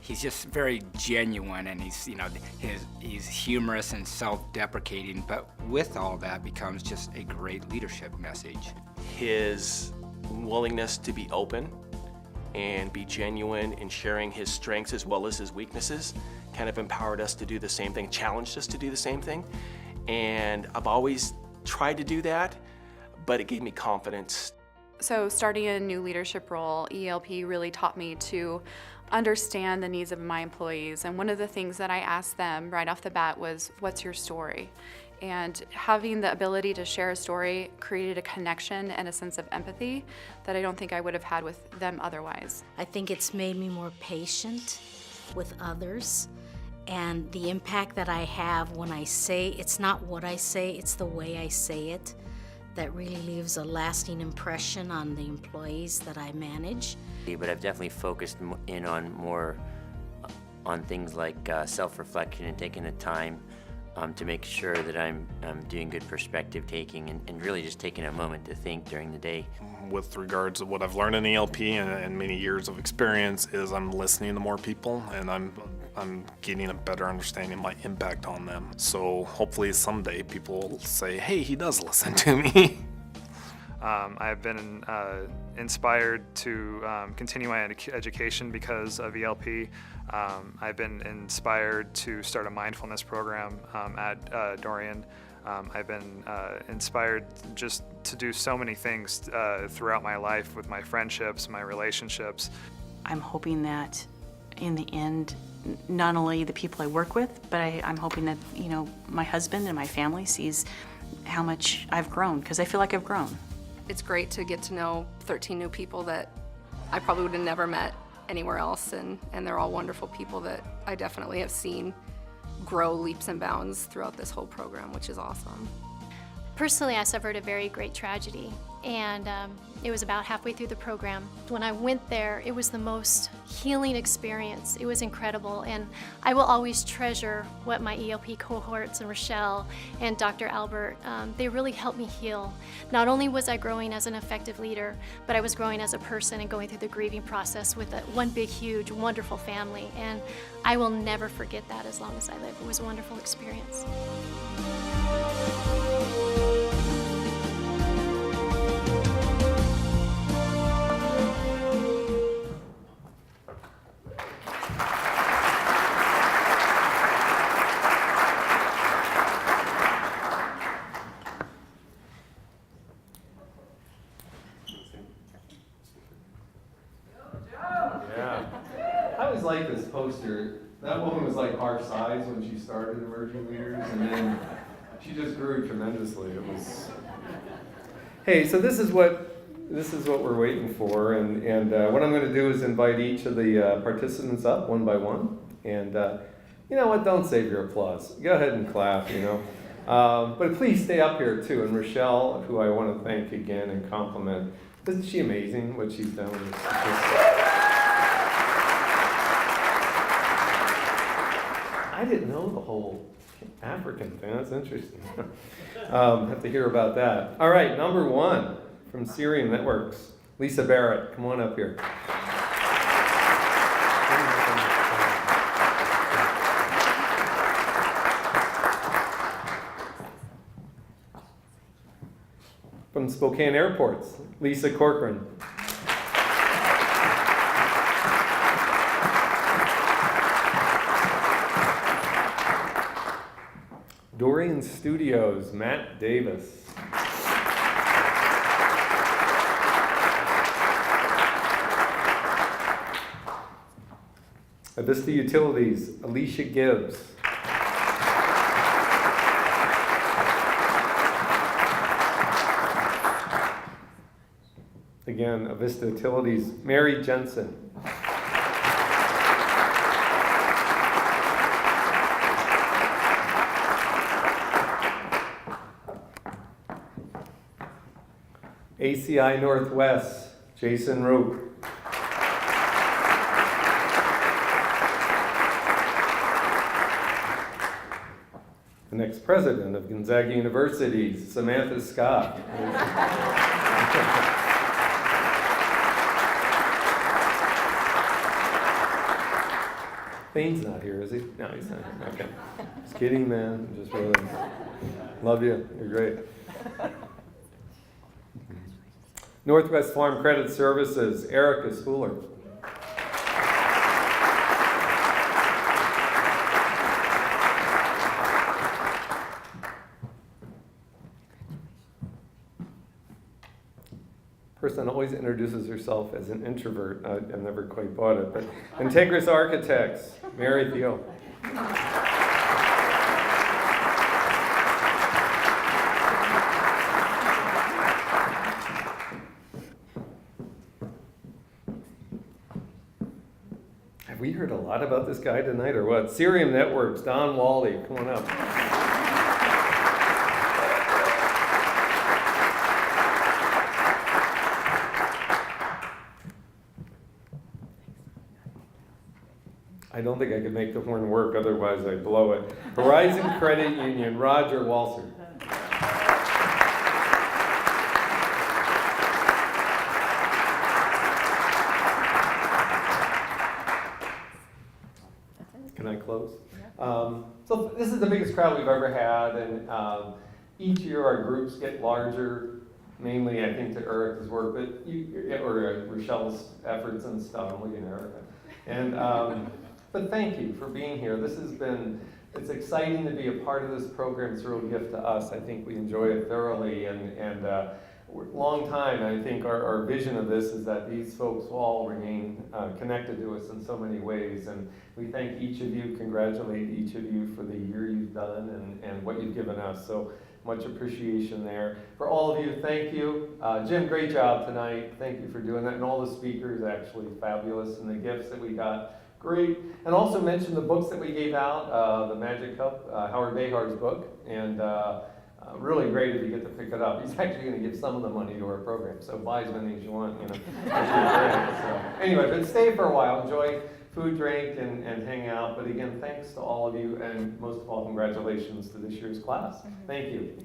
He's just very genuine, and he's humorous and self-deprecating, but with all that becomes just a great leadership message. His willingness to be open and be genuine in sharing his strengths as well as his weaknesses kind of empowered us to do the same thing, challenged us to do the same thing. And I've always tried to do that, but it gave me confidence. So starting a new leadership role, ELP really taught me to understand the needs of my employees. And one of the things that I asked them right off the bat was, what's your story? And having the ability to share a story created a connection and a sense of empathy that I don't think I would have had with them otherwise. I think it's made me more patient with others, and the impact that I have when I say, it's not what I say, it's the way I say it, that really leaves a lasting impression on the employees that I manage. But I've definitely focused in on more on things like self-reflection and taking the time to make sure that I'm doing good perspective taking and really just taking a moment to think during the day. With regards to what I've learned in ELP and many years of experience is I'm listening to more people, and I'm getting a better understanding of my impact on them. So hopefully someday people will say, hey, he does listen to me. I've been inspired to continue my education because of ELP. I've been inspired to start a mindfulness program at Dorian. I've been inspired just to do so many things throughout my life with my friendships, my relationships. I'm hoping that in the end, not only the people I work with, but I'm hoping that, you know, my husband and my family sees how much I've grown, because I feel like I've grown. It's great to get to know 13 new people that I probably would have never met anywhere else, and they're all wonderful people that I definitely have seen grow leaps and bounds throughout this whole program, which is awesome. Personally, I suffered a very great tragedy, and it was about halfway through the program. When I went there, it was the most healing experience. It was incredible, and I will always treasure what my ELP cohorts and Rochelle and Dr. Albert, they really helped me heal. Not only was I growing as an effective leader, but I was growing as a person and going through the grieving process with one big, huge, wonderful family, and I will never forget that as long as I live. It was a wonderful experience. Like this poster, that woman was like our size when she started Emerging Leaders, and then she just grew tremendously. It was. Hey, so this is what we're waiting for, and what I'm going to do is invite each of the participants up one by one, and you know what? Don't save your applause. Go ahead and clap. You know, but please stay up here too. And Rochelle, who I want to thank again and compliment, isn't she amazing what she's done? I didn't know the whole African thing. That's interesting. Have to hear about that. All right, number one from Syrian Networks, Lisa Barrett. Come on up here. From Spokane Airports, Lisa Corcoran. Dorian Studios, Matt Davis. Avista Utilities, Alicia Gibbs. Again, Avista Utilities, Mary Jensen. ACI Northwest, Jason Roque. The next president of Gonzaga University, Samantha Scott. Thane's not here, is he? No, he's not here. Okay. Just kidding, man. Just really love you. You're great. Northwest Farm Credit Services, Erica Spooler. Person always introduces herself as an introvert. I've never quite bought it, but Integris Architects, Mary Theo. Have we heard a lot about this guy tonight or what? Cerium Networks, Don Wally, come on up. I don't think I could make the horn work, otherwise I'd blow it. Horizon Credit Union, Roger Walser. Can I close? So this is the biggest crowd we've ever had, and each year our groups get larger, mainly I think to Erica's work, but or Rochelle's efforts and stuff. I'm looking at Erica. And but thank you for being here. This has been, it's exciting to be a part of this program. It's a real gift to us. I think we enjoy it thoroughly, and long time. I think our vision of this is that these folks will all remain connected to us in so many ways, and we thank each of you, congratulate each of you for the year you've done and what you've given us. So much appreciation there. For all of you, thank you. Jim, great job tonight. Thank you for doing that. And all the speakers, actually fabulous, and the gifts that we got, great. And also mention the books that we gave out, the Magic Cup, Howard Behar's book, and really great if you get to pick it up. He's actually going to give some of the money to our program, so buy as many as you want, you know. So, anyway, but stay for a while, enjoy food, drink, and hang out. But again, thanks to all of you, and most of all, congratulations to this year's class. Thank you.